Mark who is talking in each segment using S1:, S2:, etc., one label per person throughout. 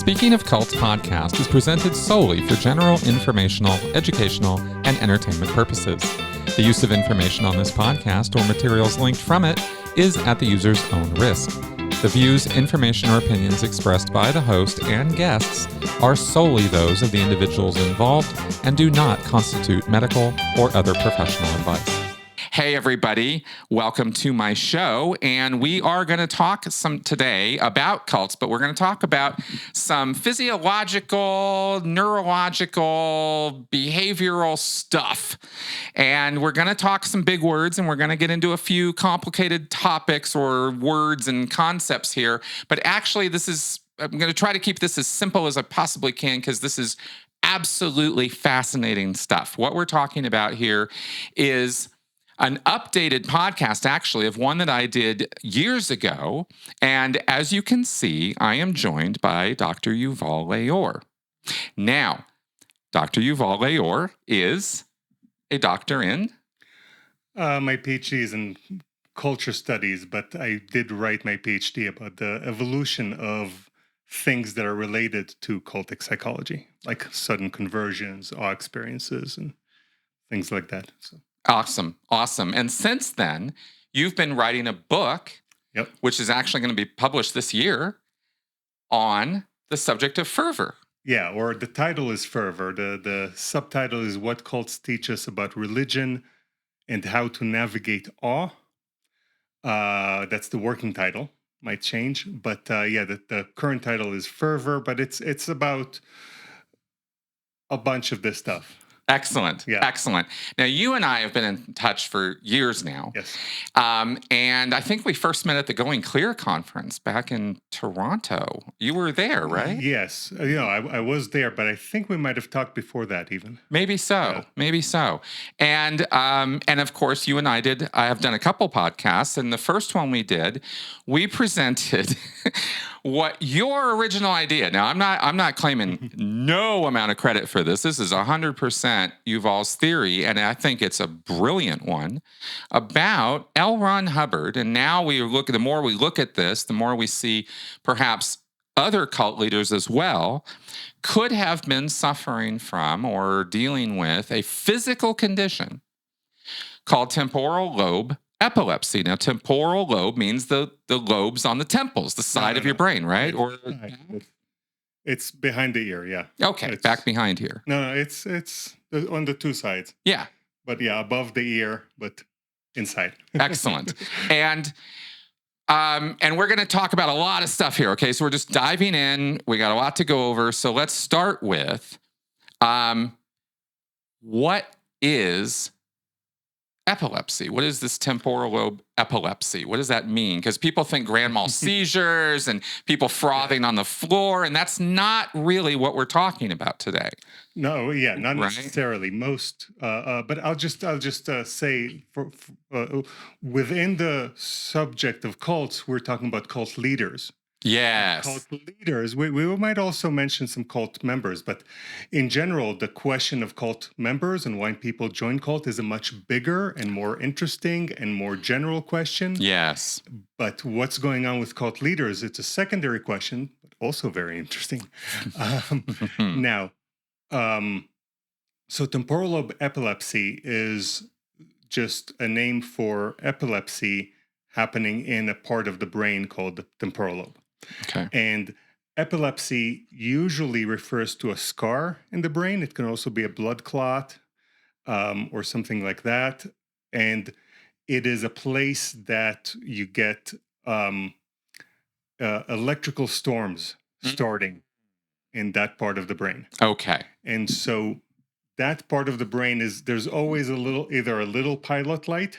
S1: Speaking of Cults podcast is presented solely for general informational, educational, and entertainment purposes. The use of information on this podcast or materials linked from it is at the user's own risk. The views, information, or opinions expressed by the host and guests are solely those of the individuals involved and do not constitute medical or other professional advice. Hey everybody, welcome to my show, and we are going to talk today about cults, but we're going to talk about some physiological, neurological, behavioral stuff, and we're going to talk some big words, and we're going to get into a few complicated topics or words and concepts here, but actually I'm going to try to keep this as simple as I possibly can because this is absolutely fascinating stuff. What we're talking about here is an updated podcast, actually, of one that I did years ago. And as you can see, I am joined by Dr. Yuval Laor. Now, Dr. Yuval Laor is a doctor in?
S2: My PhD is in culture studies, but I did write my PhD about the evolution of things that are related to cultic psychology, like sudden conversions, awe experiences, and things like that. So.
S1: Awesome. And since then, you've been writing a book, which is actually going to be published this year, on the subject of fervor.
S2: Yeah, or the title is Fervor. The subtitle is What Cults Teach Us About Religion and How to Navigate Awe. That's the working title. Might change. But the current title is Fervor, but it's about a bunch of this stuff.
S1: Excellent. Now, you and I have been in touch for years now.
S2: Yes.
S1: And I think we first met at the Going Clear conference back in Toronto. You were there, right?
S2: Yes. I was there, but I think we might have talked before that even.
S1: Maybe so. And of course, you and I have done a couple podcasts, and the first one we did, we presented what your original idea. Now, I'm not claiming no amount of credit for this. This is 100% Yuval's theory, and I think it's a brilliant one, about L. Ron Hubbard. And now the more we look at this, the more we see perhaps other cult leaders as well could have been suffering from or dealing with a physical condition called temporal lobe epilepsy. Now, temporal lobe means the lobes on the temples, the side of your brain, right?
S2: It's behind the ear, yeah.
S1: Okay, back behind here.
S2: No, it's on the two sides.
S1: Yeah.
S2: But yeah, above the ear, but inside.
S1: Excellent. And we're going to talk about a lot of stuff here, okay? So we're just diving in. We got a lot to go over. So let's start with what is epilepsy? What is this temporal lobe epilepsy? What does that mean? Because people think grand mal seizures and people frothing on the floor, and that's not really what we're talking about today.
S2: No, yeah, not necessarily. Most, but I'll just say for within the subject of cults, we're talking about cult leaders.
S1: Yes.
S2: Cult leaders. We might also mention some cult members, but in general, the question of cult members and why people join cult is a much bigger and more interesting and more general question.
S1: Yes.
S2: But what's going on with cult leaders? It's a secondary question, but also very interesting. Now, so temporal lobe epilepsy is just a name for epilepsy happening in a part of the brain called the temporal lobe.
S1: Okay.
S2: And epilepsy usually refers to a scar in the brain. It can also be a blood clot or something like that. And it is a place that you get electrical storms starting in that part of the brain.
S1: Okay.
S2: And so that part of the brain there's always either a little pilot light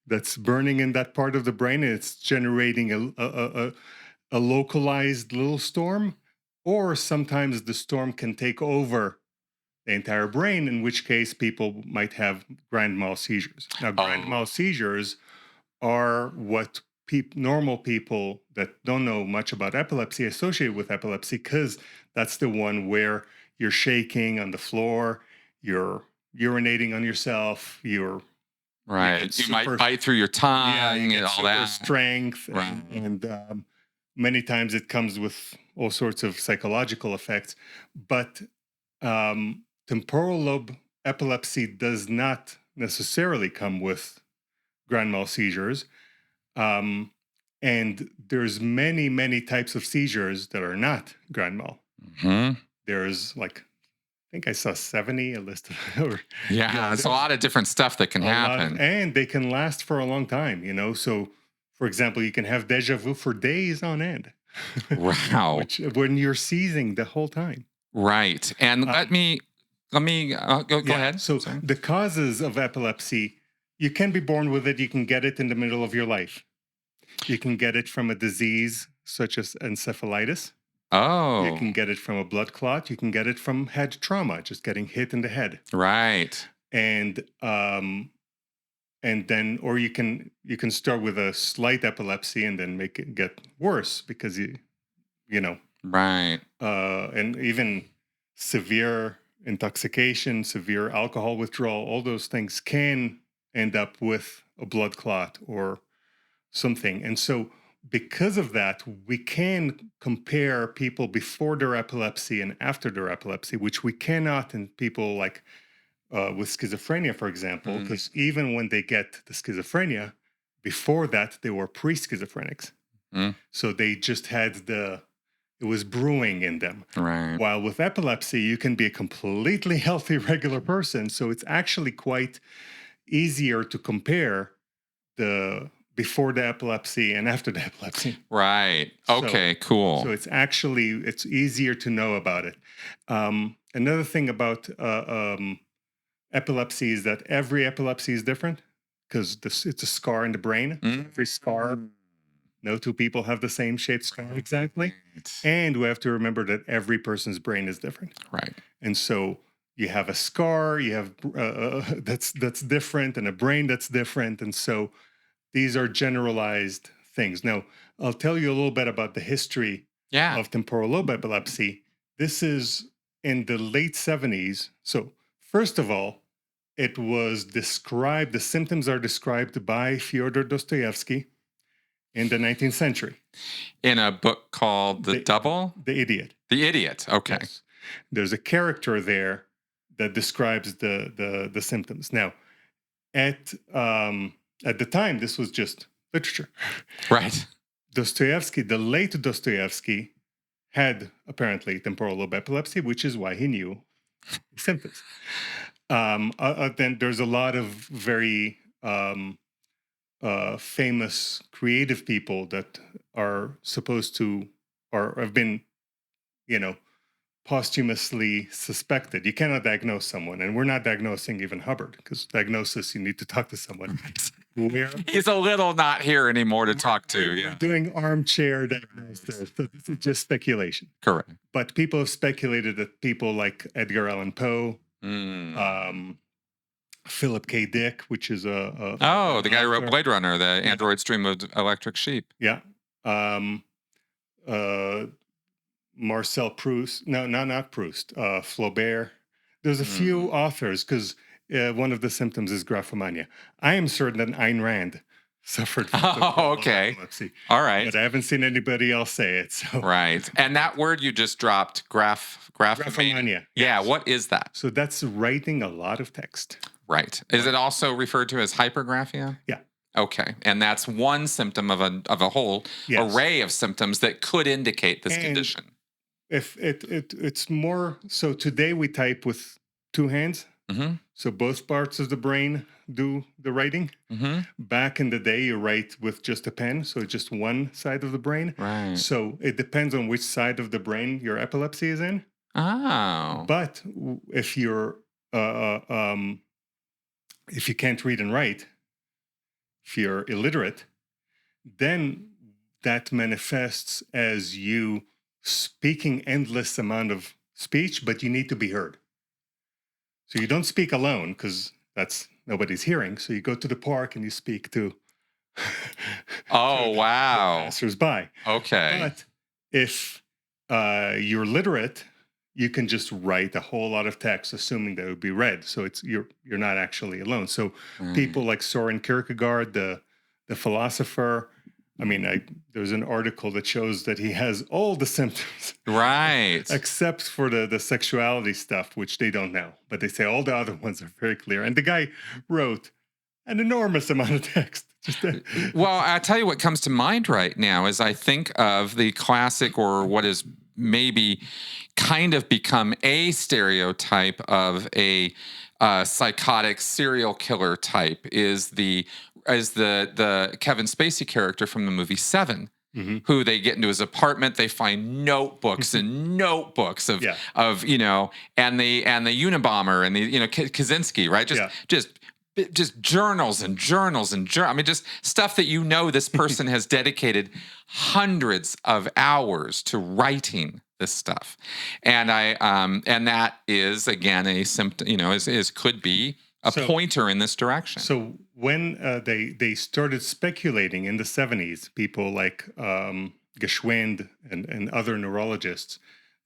S2: that's burning in that part of the brain, and it's generating a localized little storm, or sometimes the storm can take over the entire brain, in which case people might have grand mal seizures. Now, grand mal seizures are what normal people that don't know much about epilepsy associate with epilepsy, because that's the one where you're shaking on the floor, you're urinating on yourself, you're
S1: right. You might bite through your tongue and all that.
S2: Strength,
S1: right.
S2: and many times it comes with all sorts of psychological effects, but temporal lobe epilepsy does not necessarily come with grand mal seizures. And there's many types of seizures that are not grand mal. There's like, I think I saw 70 a list.
S1: Yeah, it's a lot of different stuff that can happen.
S2: And they can last for a long time, you know? So, for example, you can have deja vu for days on end.
S1: Wow.
S2: When you're seizing the whole time.
S1: Right. And let me go ahead.
S2: So the causes of epilepsy, you can be born with it. You can get it in the middle of your life. You can get it from a disease such as encephalitis.
S1: Oh.
S2: You can get it from a blood clot. You can get it from head trauma, just getting hit in the head.
S1: Right.
S2: And then, or you can start with a slight epilepsy and then make it get worse because you know.
S1: Right.
S2: And even severe intoxication, severe alcohol withdrawal, all those things can end up with a blood clot or something. And so because of that, we can compare people before their epilepsy and after their epilepsy, which we cannot in people like with schizophrenia, for example, because even when they get the schizophrenia, before that, they were pre-schizophrenics. So they just had it was brewing in them.
S1: Right.
S2: While with epilepsy, you can be a completely healthy, regular person. So it's actually quite easier to compare the before the epilepsy and after the epilepsy.
S1: Right. Okay, cool.
S2: So it's easier to know about it. Another thing about epilepsy is that every epilepsy is different because it's a scar in the brain. Every scar, no two people have the same shaped scar exactly. And we have to remember that every person's brain is different.
S1: Right.
S2: And so you have a scar, you have that's different, and a brain that's different. And so these are generalized things. Now, I'll tell you a little bit about the history of temporal lobe epilepsy. This is in the late 70s. So first of all, it was described, the symptoms are described by Fyodor Dostoyevsky in the 19th century.
S1: In a book called The
S2: Idiot.
S1: The Idiot, okay.
S2: Yes. There's a character there that describes the symptoms. Now, at the time, this was just literature.
S1: Right.
S2: Dostoyevsky, the late Dostoyevsky, had apparently temporal lobe epilepsy, which is why he knew symptoms. Then there's a lot of very famous creative people that are supposed to, or have been, posthumously suspected. You cannot diagnose someone, and we're not diagnosing even Hubbard, because diagnosis, you need to talk to someone.
S1: He's a little not here anymore to talk to.
S2: We're doing armchair diagnosis. So this is just speculation.
S1: Correct.
S2: But people have speculated that people like Edgar Allan Poe, Philip K. Dick, which is the
S1: guy who wrote Blade Runner, the android's dream of electric sheep.
S2: Yeah. Marcel Proust. No, not Proust. Flaubert. There's a few authors, because one of the symptoms is graphomania. I am certain that Ayn Rand suffered from epilepsy.
S1: All right.
S2: But I haven't seen anybody else say it. So.
S1: Right. And that word you just dropped, graphomania. Yeah,
S2: yes.
S1: What is that?
S2: So that's writing a lot of text.
S1: Right. Is it also referred to as hypergraphia?
S2: Yeah.
S1: Okay. And that's one symptom of a whole array of symptoms that could indicate this condition.
S2: If it's more, so today we type with two hands. So both parts of the brain do the writing. Back in the day, you write with just a pen, so just one side of the brain.
S1: Right.
S2: So it depends on which side of the brain your epilepsy is in.
S1: Oh.
S2: But if you're if you can't read and write, if you're illiterate, then that manifests as you speaking endless amount of speech, but you need to be heard. So you don't speak alone because that's nobody's hearing. So you go to the park and you speak to passers-by.
S1: Okay.
S2: But if you're literate, you can just write a whole lot of text, assuming that it would be read. So you're not actually alone. So people like Soren Kierkegaard, the philosopher, I mean, there's an article that shows that he has all the symptoms,
S1: Right.
S2: except for the sexuality stuff, which they don't know. But they say all the other ones are very clear. And the guy wrote an enormous amount of text.
S1: Well, I tell you what comes to mind right now is I think of the classic, or what is maybe kind of become a stereotype of a psychotic serial killer type, is the Kevin Spacey character from the movie Seven.
S2: Mm-hmm.
S1: Who they get into his apartment, they find notebooks and notebooks of and the Unabomber and the Kaczynski, right? Just journals and journals and I mean, just stuff that this person has dedicated hundreds of hours to writing this stuff, and and that is again a symptom, could be a pointer in this direction.
S2: So when they started speculating in the 70s, people like Geschwind and other neurologists,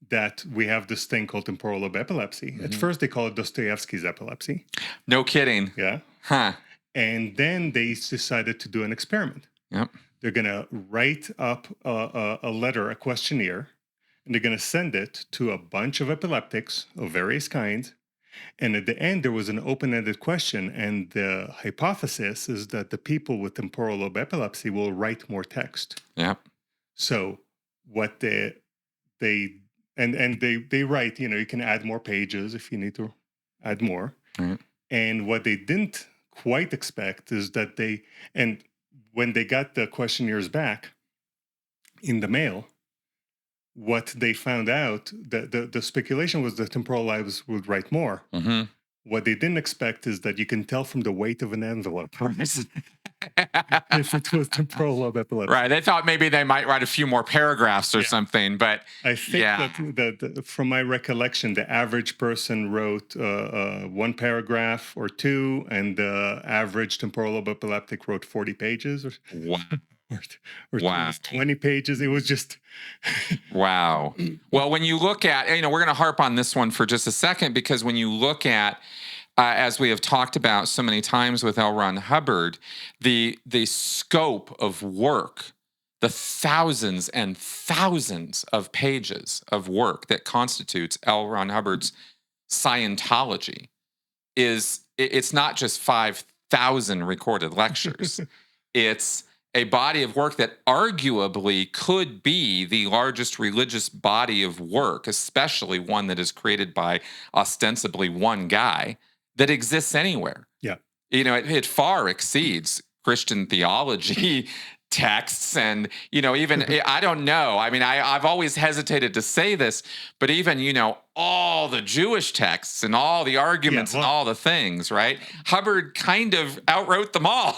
S2: that we have this thing called temporal lobe epilepsy. At first, they call it Dostoyevsky's epilepsy.
S1: No kidding.
S2: Yeah.
S1: Huh.
S2: And then they decided to do an experiment.
S1: Yep.
S2: They're going to write up a letter, a questionnaire, and they're going to send it to a bunch of epileptics of various kinds. And at the end, there was an open-ended question, and the hypothesis is that the people with temporal lobe epilepsy will write more text.
S1: Yep.
S2: So what they write, you can add more pages if you need to add more.
S1: Mm-hmm.
S2: And what they didn't quite expect is that when they got the questionnaires back in the mail, what they found out, the speculation was that temporal lobes would write more.
S1: Mm-hmm.
S2: What they didn't expect is that you can tell from the weight of an envelope if it was temporal lobe epilepsy.
S1: Right. They thought maybe they might write a few more paragraphs or something, but
S2: I think that from my recollection, the average person wrote 1 paragraph or 2, and the average temporal lobe epileptic wrote 40 pages or
S1: wow.
S2: 20 pages. It was just
S1: wow. Well, when you look at, we're going to harp on this one for just a second, because when you look at, as we have talked about so many times with L. Ron Hubbard, the scope of work, the thousands and thousands of pages of work that constitutes L. Ron Hubbard's Scientology, it's not just 5,000 recorded lectures. It's a body of work that arguably could be the largest religious body of work, especially one that is created by ostensibly one guy, that exists anywhere.
S2: Yeah.
S1: It far exceeds Christian theology texts, and even I don't know. I mean, I've always hesitated to say this, but even all the Jewish texts and all the arguments and all the things, right? Hubbard kind of outwrote them all.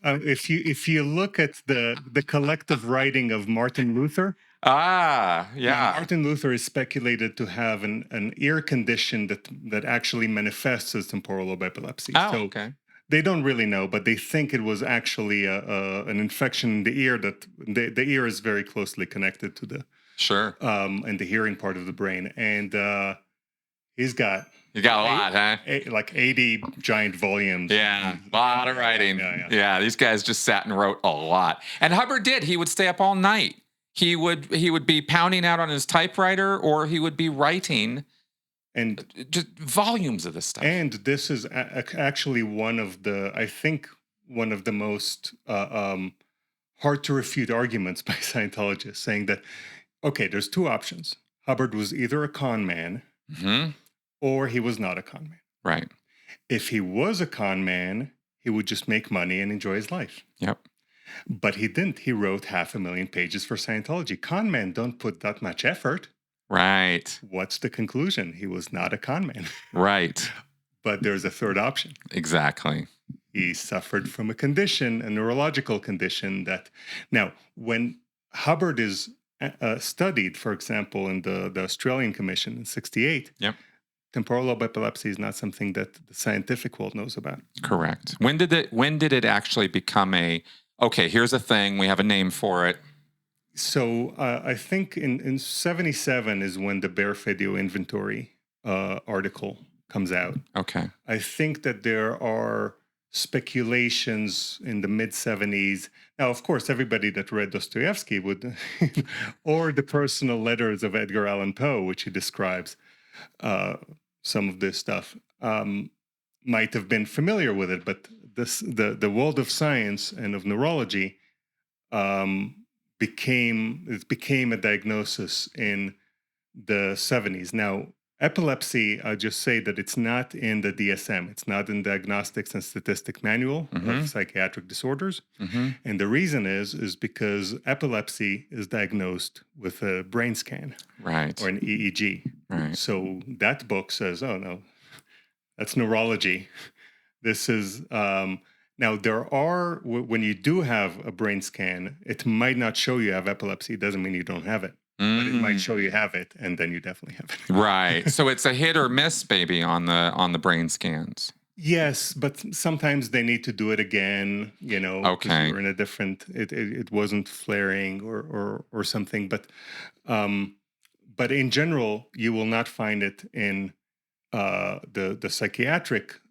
S2: If you look at the collective writing of Martin Luther. Martin Luther is speculated to have an ear condition that actually manifests as temporal lobe epilepsy.
S1: Okay.
S2: They don't really know, but they think it was actually an infection in the ear. That the ear is very closely connected to the and the hearing part of the brain, and he's got.
S1: You got a lot, huh?
S2: Like 80 giant volumes.
S1: Yeah, a lot of writing. Yeah, these guys just sat and wrote a lot. And Hubbard did. He would stay up all night. He would be pounding out on his typewriter, or he would be writing, and just volumes of this stuff.
S2: And this is actually one of the most hard to refute arguments by Scientologists, saying that, okay, there's 2 options. Hubbard was either a con man, or he was not a con man.
S1: Right.
S2: If he was a con man, he would just make money and enjoy his life.
S1: Yep.
S2: But he didn't. He wrote 500,000 pages for Scientology. Con men don't put that much effort.
S1: Right.
S2: What's the conclusion? He was not a con man.
S1: Right.
S2: But there's a third option.
S1: Exactly.
S2: He suffered from a condition, a neurological condition that... Now, when Hubbard is studied, for example, in the Australian Commission in 1968, temporal lobe epilepsy is not something that the scientific world knows about.
S1: Correct. When did it actually become okay, here's a thing, we have a name for it?
S2: So I think in 1977 is when the Bear Video Inventory article comes out.
S1: Okay.
S2: I think that there are speculations in the mid-70s. Now, of course, everybody that read Dostoyevsky would, or the personal letters of Edgar Allan Poe, which he describes some of this stuff, might have been familiar with it. But the world of science and of neurology became a diagnosis in the 70s. Now, epilepsy, I'll just say that it's not in the DSM. It's not in Diagnostics and Statistic Manual of Psychiatric Disorders. And the reason is because epilepsy is diagnosed with a brain scan,
S1: right,
S2: or an EEG.
S1: Right.
S2: So that book says, oh, no, that's neurology. This is... now, there are, when you do have a brain scan, it might not show you have epilepsy. It doesn't mean you don't have it. But it might show you have it, and then you definitely have it.
S1: Right. So it's a hit or miss, baby, on the brain scans.
S2: Yes, but sometimes they need to do it again, because you're in a different, it wasn't flaring or something. But in general, you will not find it in the psychiatric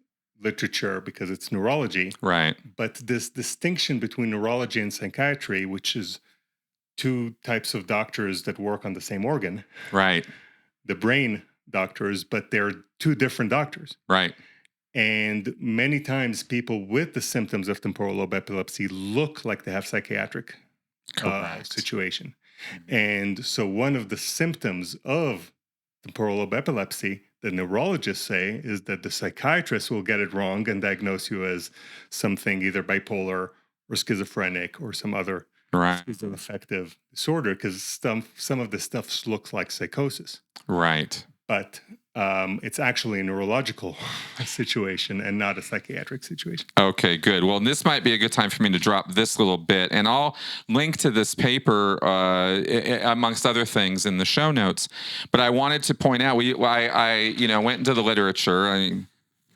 S2: literature because it's neurology.
S1: Right.
S2: But this distinction between neurology and psychiatry, which is two types of doctors that work on the same organ.
S1: Right.
S2: The brain doctors, but they're two different doctors.
S1: Right.
S2: And many times people with the symptoms of temporal lobe epilepsy look like they have psychiatric situation. And so one of the symptoms of temporal lobe epilepsy, the neurologists say, is that the psychiatrist will get it wrong and diagnose you as something either bipolar or schizophrenic or some other schizoaffective disorder, because some of the stuff looks like psychosis.
S1: Right.
S2: But it's actually a neurological situation and not a psychiatric situation.
S1: Okay, good. Well, this might be a good time for me to drop this little bit, and I'll link to this paper amongst other things in the show notes. But I wanted to point out, I went into the literature.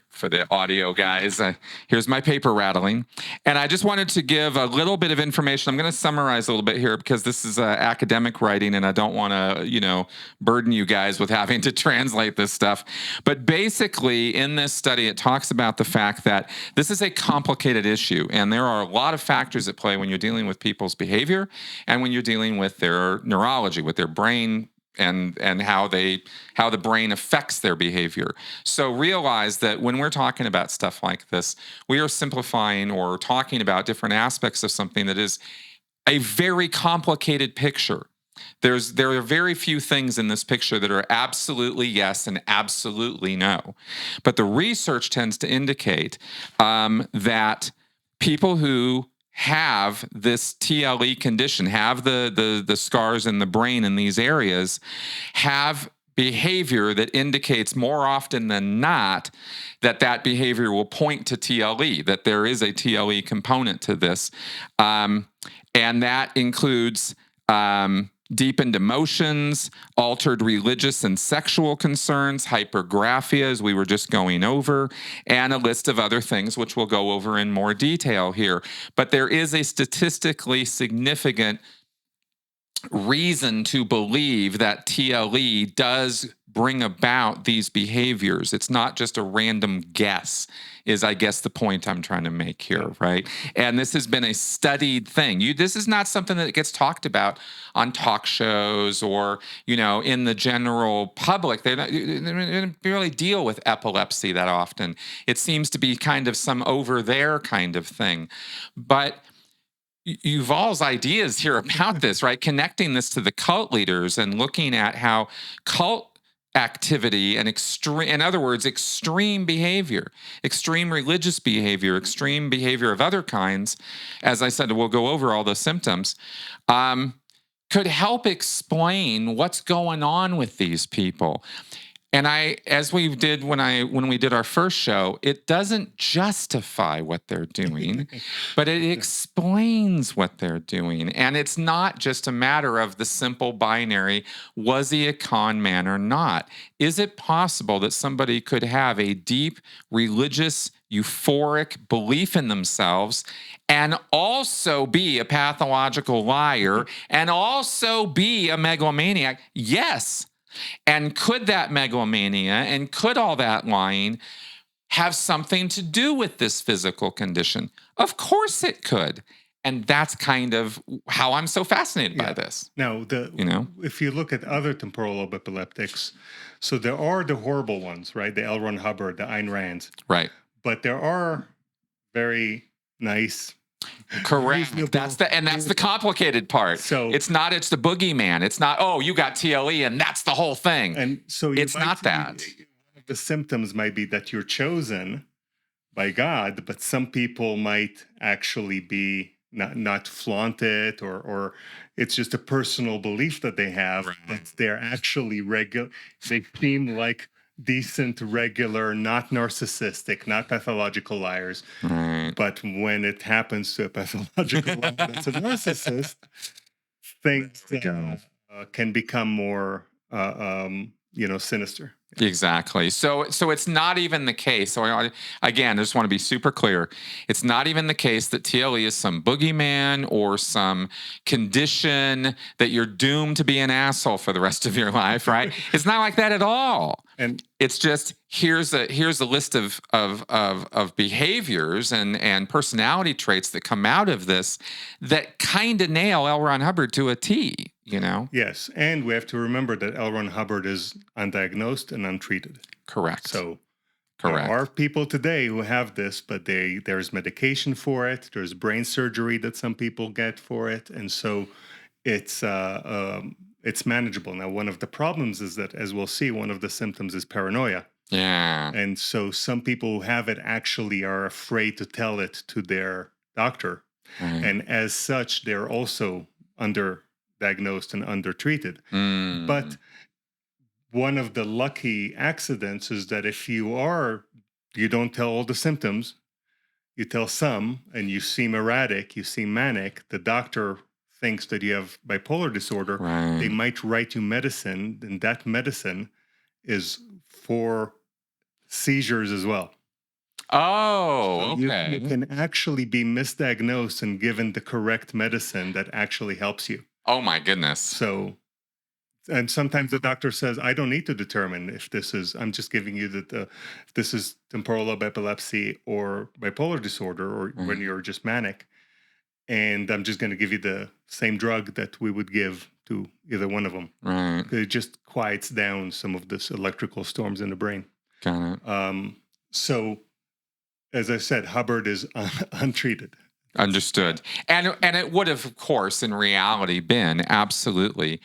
S1: For the audio guys, here's my paper rattling. And I just wanted to give a little bit of information. I'm going to summarize a little bit here because this is academic writing and I don't want to, burden you guys with having to translate this stuff. But basically, in this study, it talks about the fact that this is a complicated issue. And there are a lot of factors at play when you're dealing with people's behavior and when you're dealing with their neurology, with their brain and how the brain affects their behavior. So realize that when we're talking about stuff like this, we are simplifying or talking about different aspects of something that is a very complicated picture. There are very few things in this picture that are absolutely yes and absolutely no. But the research tends to indicate that people who have this TLE condition, have the scars in the brain in these areas, have behavior that indicates more often than not that behavior will point to TLE, that there is a TLE component to this. And that includes deepened emotions, altered religious and sexual concerns, hypergraphia, as we were just going over, and a list of other things, which we'll go over in more detail here. But there is a statistically significant reason to believe that TLE does bring about these behaviors. It's not just a random guess, is I guess the point I'm trying to make here, right? And this has been a studied thing. This is not something that gets talked about on talk shows or, in the general public. They don't really deal with epilepsy that often. It seems to be kind of some over there kind of thing. But Yuval's ideas here about this, right? Connecting this to the cult leaders and looking at how cult activity and in other words, extreme behavior, extreme religious behavior, extreme behavior of other kinds, as I said, we'll go over all the symptoms, could help explain what's going on with these people. And as we did when we did our first show, it doesn't justify what they're doing, but it explains what they're doing. And it's not just a matter of the simple binary, was he a con man or not? Is it possible that somebody could have a deep religious, euphoric belief in themselves and also be a pathological liar and also be a megalomaniac? Yes. And could that megalomania and could all that lying have something to do with this physical condition? Of course it could. And that's kind of how I'm so fascinated by this.
S2: Now, if you look at other temporal lobe epileptics, so there are the horrible ones, right? The L. Ron Hubbard, the Ayn Rands.
S1: Right.
S2: But there are very nice.
S1: Correct. That's the complicated part.
S2: So
S1: it's the boogeyman. It's not, oh, you got TLE and that's the whole thing.
S2: And so
S1: it's not that.
S2: The symptoms might be that you're chosen by God, but some people might actually be not flaunt it, or it's just a personal belief that they have, that they're actually regular. They seem like decent, regular, not narcissistic, not pathological liars.
S1: Right.
S2: But when it happens to a pathological liar that's a narcissist, things can become more sinister.
S1: Exactly. So it's not even the case. So again, I just want to be super clear. It's not even the case that TLE is some boogeyman or some condition that you're doomed to be an asshole for the rest of your life, right? It's not like that at all.
S2: And
S1: it's just here's a list of behaviors and personality traits that come out of this that kind of nail L. Ron Hubbard to a T.
S2: Yes, and we have to remember that L. Ron Hubbard is undiagnosed and untreated.
S1: Correct.
S2: So
S1: correct.
S2: There are people today who have this, but there's medication for it. There's brain surgery that some people get for it, and so it's manageable. Now, one of the problems is that, as we'll see, one of the symptoms is paranoia.
S1: Yeah.
S2: And so some people who have it actually are afraid to tell it to their doctor, and as such, they're also underdiagnosed and undertreated. But one of the lucky accidents is that if you don't tell all the symptoms, you tell some, and you seem erratic, you seem manic, the doctor thinks that you have bipolar disorder, they might write you medicine, and that medicine is for seizures as well.
S1: Oh, okay.
S2: You can actually be misdiagnosed and given the correct medicine that actually helps you.
S1: Oh my goodness.
S2: So, and sometimes the doctor says, I don't need to determine if this is, I'm just giving you if this is temporal lobe epilepsy or bipolar disorder, or when you're just manic. And I'm just going to give you the same drug that we would give to either one of them.
S1: Right.
S2: It just quiets down some of this electrical storms in the brain.
S1: Got it.
S2: So, as I said, Hubbard is untreated.
S1: Understood. And it would have, of course, in reality been absolutely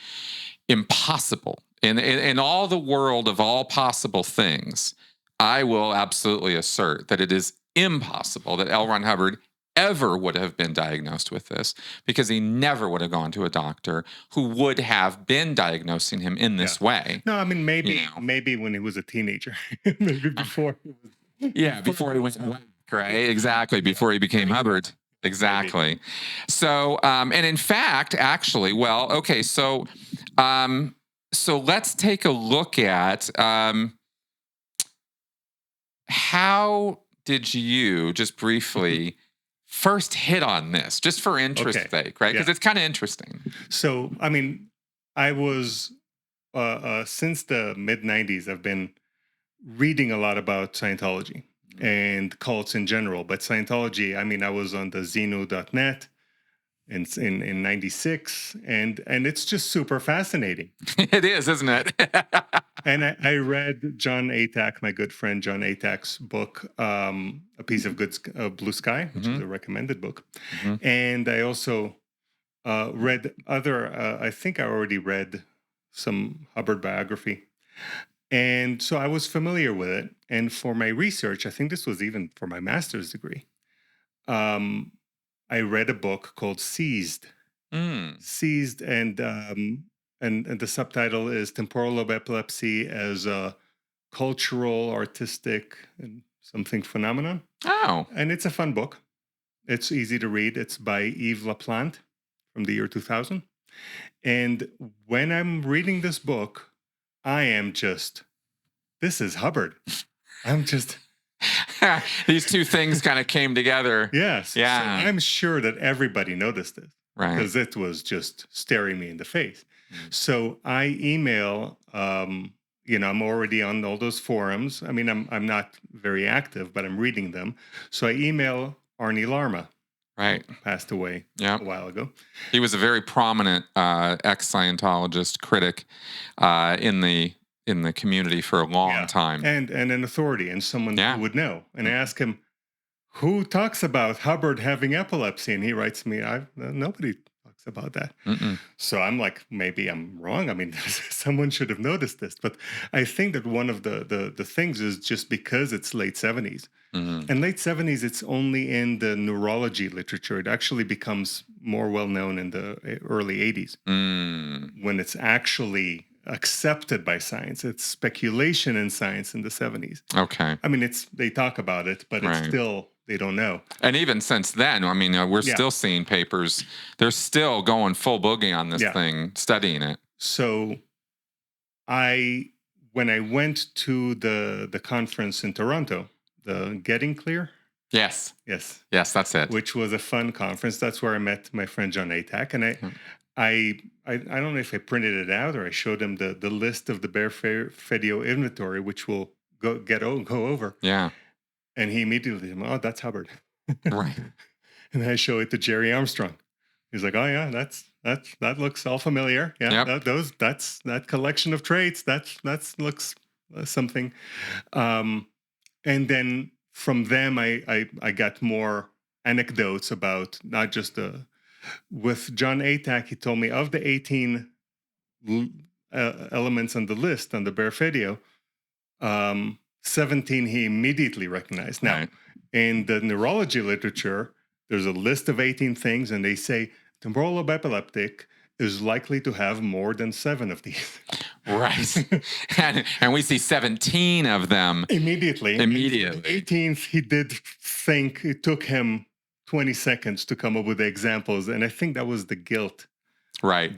S1: impossible. In all the world of all possible things, I will absolutely assert that it is impossible that L. Ron Hubbard ever would have been diagnosed with this, because he never would have gone to a doctor who would have been diagnosing him in this way.
S2: No, I mean, maybe when he was a teenager, maybe before he was.
S1: Before he went whack, right? Exactly. Before he became Hubbard. Exactly. Maybe. So, and in fact, actually, well, okay, so let's take a look at how did you, just briefly, first hit on this, just for interest's sake, right? Because it's kind of interesting.
S2: So, I mean, I was, since the mid-90s, I've been reading a lot about Scientology and cults in general. But Scientology, I mean, I was on the Xenu.net in 96, and it's just super fascinating.
S1: It is, isn't it?
S2: And I read John Atack, my good friend John Atack's book, A Piece of Blue Sky, which is a recommended book. And I also read I think I already read some Hubbard biography. And so I was familiar with it. And for my research, I think this was even for my master's degree, I read a book called Seized. Seized, and the subtitle is Temporal Lobe Epilepsy as a Cultural, Artistic, and Something Phenomenon.
S1: Oh.
S2: And it's a fun book. It's easy to read. It's by Yves Laplante from the year 2000. And when I'm reading this book, I am just, this is Hubbard. I'm just...
S1: These two things kind of came together.
S2: Yes.
S1: Yeah.
S2: So I'm sure that everybody noticed this.
S1: Right.
S2: Because it was just staring me in the face. So I email I'm already on all those forums. I mean, I'm not very active, but I'm reading them. So I email Arnie Larma,
S1: Right.
S2: who passed away
S1: Yeah.
S2: a while ago.
S1: He was a very prominent ex-Scientologist critic in the community for a long time.
S2: And an authority and someone
S1: Yeah.
S2: who would know. And I ask him, who talks about Hubbard having epilepsy? And he writes me, nobody talks about that.
S1: Mm-mm.
S2: So I'm like, maybe I'm wrong. I mean, someone should have noticed this. But I think that one of the things is just because it's late 70s.
S1: Mm-hmm.
S2: And late 70s, it's only in the neurology literature. It actually becomes more well-known in the early 80s when it's actually accepted by science. It's speculation in science in the 70s.
S1: Okay.
S2: I mean, they talk about it, but it's still, they don't know.
S1: And even since then, I mean, we're still seeing papers. They're still going full boogie on this thing, studying it.
S2: So when I went to the conference in Toronto, the Getting Clear?
S1: Yes, that's it.
S2: Which was a fun conference. That's where I met my friend John Atack. And I don't know if I printed it out or I showed him the list of the Bear Fedio inventory, which we'll go over.
S1: Yeah.
S2: And he immediately said, oh, that's Hubbard.
S1: Right.
S2: And I show it to Jerry Armstrong. He's like, oh yeah, that looks all familiar. Yeah, that collection of traits, that looks something. And then from them, I got more anecdotes about not just with John Atack. He told me of the 18 elements on the list on the Bear Fedio, 17 he immediately recognized. Now, in the neurology literature, there's a list of 18 things, and they say temporal lobe epileptic is likely to have more than 7 of these.
S1: Right. and we see 17 of them
S2: immediately.
S1: The
S2: 18th, he did think it took him 20 seconds to come up with the examples, and I think that was the guilt.
S1: Right.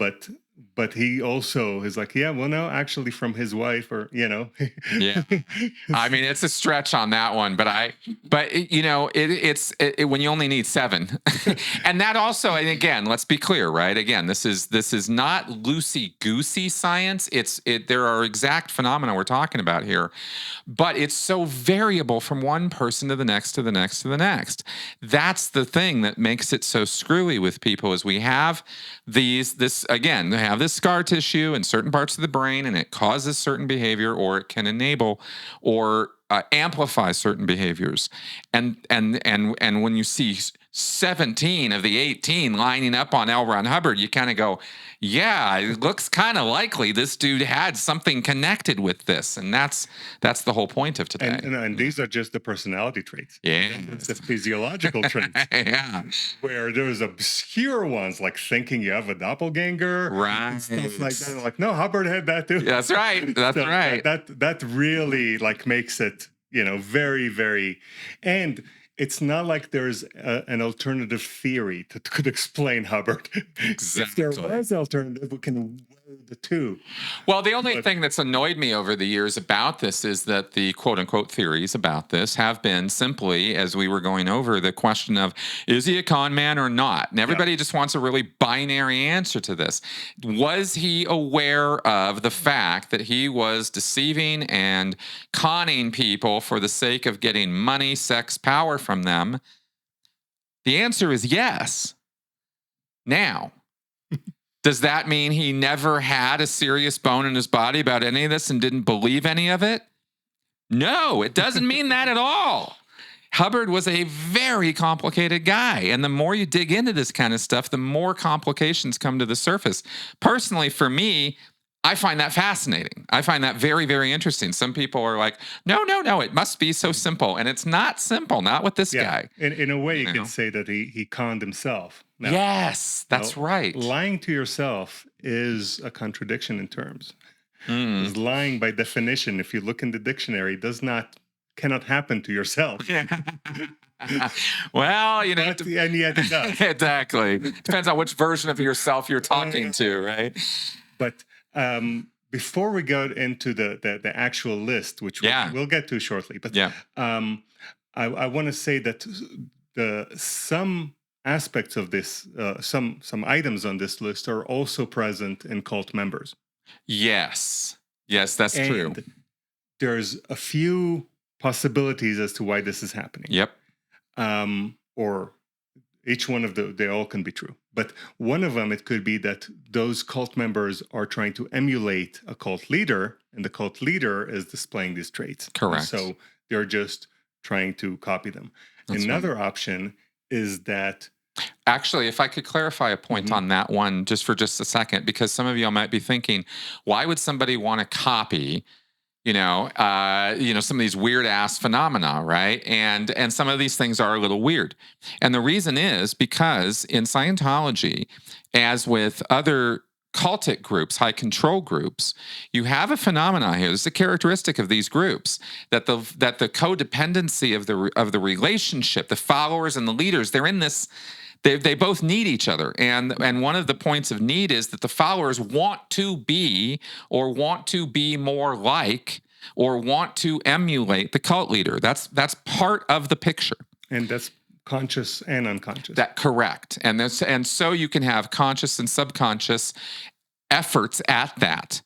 S2: But he also is like, yeah, well, no, actually from his wife, or,
S1: Yeah. I mean, it's a stretch on that one, but it's when you only need 7. And that also, and again, let's be clear, right? Again, this is not loosey-goosey science. There are exact phenomena we're talking about here, but it's so variable from one person to the next, to the next, to the next. That's the thing that makes it so screwy with people, is we have they have this scar tissue in certain parts of the brain, and it causes certain behavior, or it can enable or amplify certain behaviors. And when you see 17 of the 18 lining up on L. Ron Hubbard, you kind of go, yeah, it looks kind of likely this dude had something connected with this. And that's the whole point of today.
S2: And these are just the personality traits.
S1: Yeah.
S2: It's the physiological traits.
S1: Yeah.
S2: Where there's obscure ones, like thinking you have a doppelganger.
S1: Right.
S2: And stuff like that. Like, no, Hubbard had that too.
S1: That's right. That's right.
S2: That really makes it, very, very, and it's not like there's an alternative theory that could explain Hubbard.
S1: Exactly.
S2: If there was alternative, we can weigh the two.
S1: Well, the only thing that's annoyed me over the years about this is that the quote-unquote theories about this have been simply, as we were going over, the question of, is he a con man or not? And everybody just wants a really binary answer to this. Was he aware of the fact that he was deceiving and conning people for the sake of getting money, sex, power from them? The answer is yes. Now, does that mean he never had a serious bone in his body about any of this and didn't believe any of it? No, it doesn't mean that at all. Hubbard was a very complicated guy, and the more you dig into this kind of stuff, the more complications come to the surface. Personally, for me, I find that fascinating. I find that very, very interesting. Some people are like, no, it must be so simple. And it's not simple, not with this guy.
S2: In a way, you can say that he conned himself. Now,
S1: yes, that's right.
S2: Lying to yourself is a contradiction in terms. Because lying, by definition, if you look in the dictionary, cannot happen to yourself.
S1: Well,
S2: and yet it does.
S1: Exactly. Depends on which version of yourself you're talking to, right?
S2: But before we go into the actual list, which we'll get to shortly, but I want to say that some aspects of this, some items on this list are also present in cult members.
S1: Yes. Yes, that's true.
S2: And there's a few possibilities as to why this is happening.
S1: Yep.
S2: Or each one of they all can be true. But one of them, it could be that those cult members are trying to emulate a cult leader, and the cult leader is displaying these traits.
S1: Correct.
S2: And so they're just trying to copy them.
S1: That's
S2: Another
S1: right.
S2: option is that...
S1: Actually, if I could clarify a point on that one just for just a second, because some of y'all might be thinking, why would somebody want to copy, some of these weird ass phenomena, right? And some of these things are a little weird. And the reason is because in Scientology, as with other cultic groups, high control groups, you have a phenomenon here. This is a characteristic of these groups that the codependency of the relationship, the followers and the leaders, they're in this. They both need each other. And one of the points of need is that the followers want to be or want to be more like or want to emulate the cult leader. That's part of the picture.
S2: And that's conscious and unconscious.
S1: That correct. And so you can have conscious and subconscious efforts at that.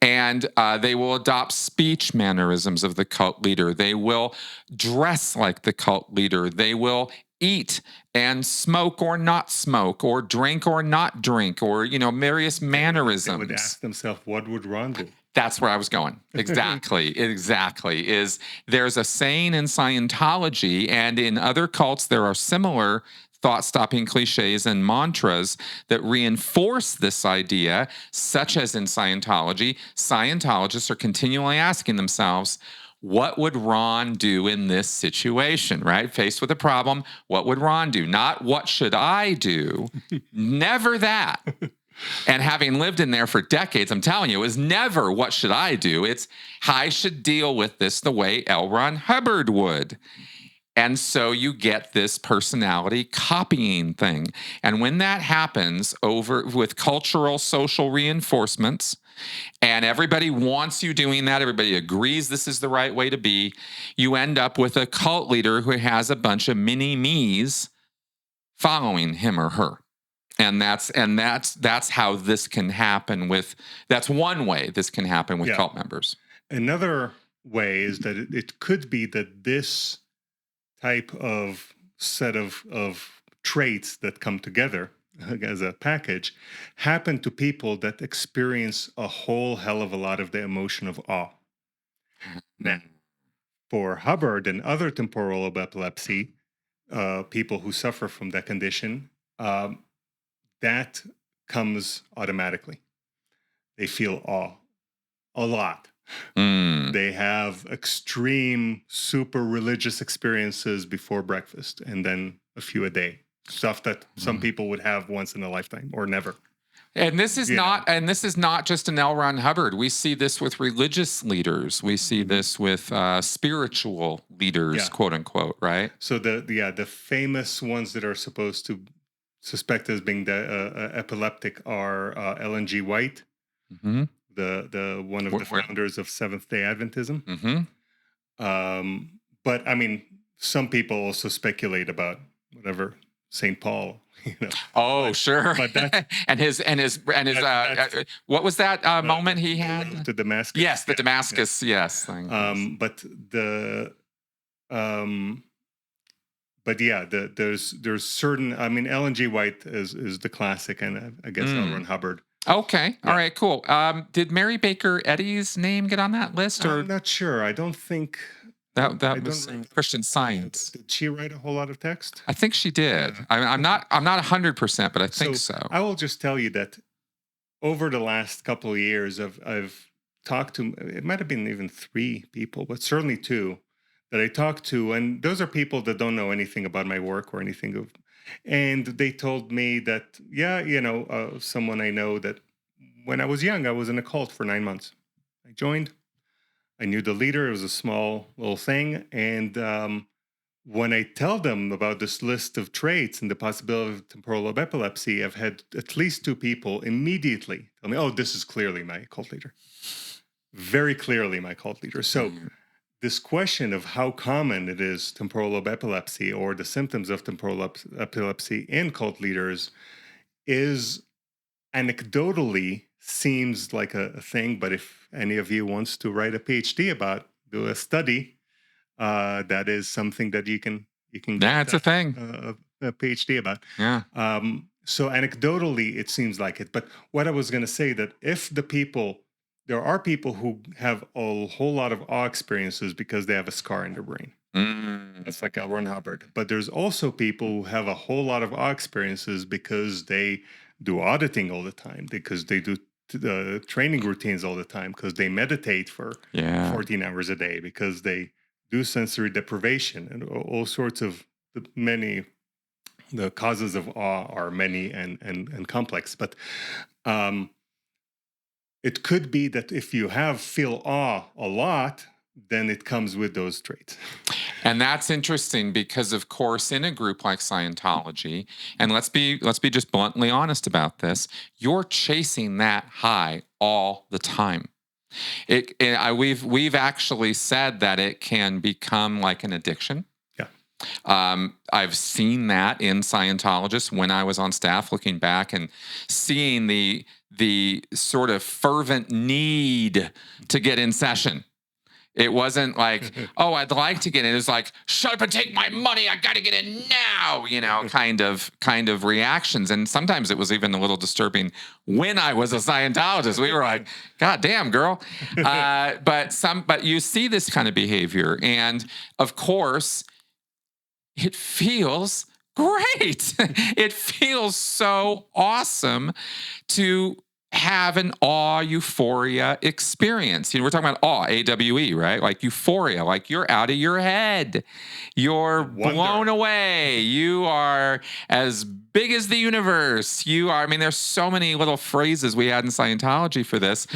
S1: And they will adopt speech mannerisms of the cult leader. They will dress like the cult leader. They will eat and smoke or not smoke, or drink or not drink, or various mannerisms.
S2: They would ask themselves, what would Ron do?
S1: That's where I was going. Exactly. Is there's a saying in Scientology and in other cults, there are similar thought-stopping cliches and mantras that reinforce this idea, such as in Scientology. Scientologists are continually asking themselves, what would Ron do in this situation, right? Faced with a problem, what would Ron do? Not what should I do? Never that. And having lived in there for decades, I'm telling you, it was never what should I do? It's I should deal with this the way L. Ron Hubbard would. And so you get this personality copying thing. And when that happens with cultural, social reinforcements, and everybody wants you doing that, everybody agrees this is the right way to be, you end up with a cult leader who has a bunch of mini-me's following him or her. And that's how this can happen that's one way this can happen with cult members. Another
S2: way is that it could be that this type of set of traits that come together as a package happen to people that experience a whole hell of a lot of the emotion of awe. Now, for Hubbard and other temporal lobe epilepsy, people who suffer from that condition, that comes automatically. They feel awe a lot. They have extreme, super religious experiences before breakfast, and then a few a day. Stuff that some people would have once in a lifetime or never.
S1: And this is not just an L. Ron Hubbard. We see this with religious leaders. We see this with spiritual leaders, quote unquote, right?
S2: So the famous ones that are supposed to suspect as being the epileptic are Ellen G. White, the one of the founders of Seventh-day Adventism. But I mean, some people also speculate about whatever St. Paul.
S1: Oh, sure.
S2: But that's,
S1: and his what was that moment he had?
S2: The Damascus.
S1: Yes, the Damascus. Yes.
S2: But there's certain. I mean, Ellen G. White is the classic, and I guess L. Ron Hubbard.
S1: Okay. All right. Cool. Did Mary Baker Eddy's name get on that list? Or
S2: I'm not sure. I don't think
S1: that was Christian Science.
S2: Did she write a whole lot of text?
S1: I think she did. I'm not 100%, but I think so.
S2: I will just tell you that over the last couple of years, I've talked to, it might have been even 3 people, but certainly 2 that I talked to, and those are people that don't know anything about my work or anything of. And they told me that, someone I know that when I was young, I was in a cult for 9 months. I joined. I knew the leader. It was a small little thing. And when I tell them about this list of traits and the possibility of temporal lobe epilepsy, I've had at least 2 people immediately tell me, oh, this is clearly my cult leader. Very clearly my cult leader. So this question of how common it is temporal lobe epilepsy or the symptoms of temporal lobe epilepsy in cult leaders is anecdotally seems like a thing, but if any of you wants to write a PhD about, do a study, that is something that you can get
S1: it's a thing.
S2: A PhD about.
S1: Yeah.
S2: So anecdotally, it seems like it. But what I was going to say, that if there are people who have a whole lot of awe experiences because they have a scar in their brain. That's like L. Ron Hubbard. But there's also people who have a whole lot of awe experiences because they do auditing all the time, because they do the training routines all the time, because they meditate for 14 hours a day, because they do sensory deprivation, and all sorts of the causes of awe are many and complex. But it could be that if you feel awe a lot, then it comes with those traits.
S1: And that's interesting because, of course, in a group like Scientology, and let's be just bluntly honest about this, you're chasing that high all the time. We've actually said that it can become like an addiction. I've seen that in Scientologists when I was on staff, looking back and seeing the sort of fervent need to get in session. It wasn't like, oh, I'd like to get in. It was like, shut up and take my money. I got to get in now, kind of reactions. And sometimes it was even a little disturbing when I was a Scientologist. We were like, God damn, girl. But you see this kind of behavior. And of course, it feels great. It feels so awesome to have an awe euphoria experience. We're talking about awe, AWE, right? Like euphoria, like you're out of your head. You're blown away. You are as big as the universe. There's so many little phrases we had in Scientology for this.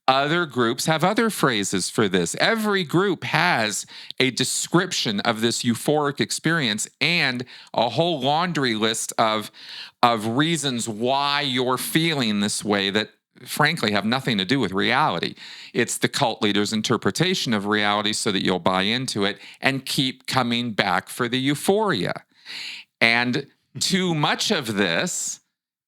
S1: Other groups have other phrases for this. Every group has a description of this euphoric experience and a whole laundry list of reasons why you're feeling this way that frankly have nothing to do with reality. It's the cult leader's interpretation of reality so that you'll buy into it and keep coming back for the euphoria. And too much of this,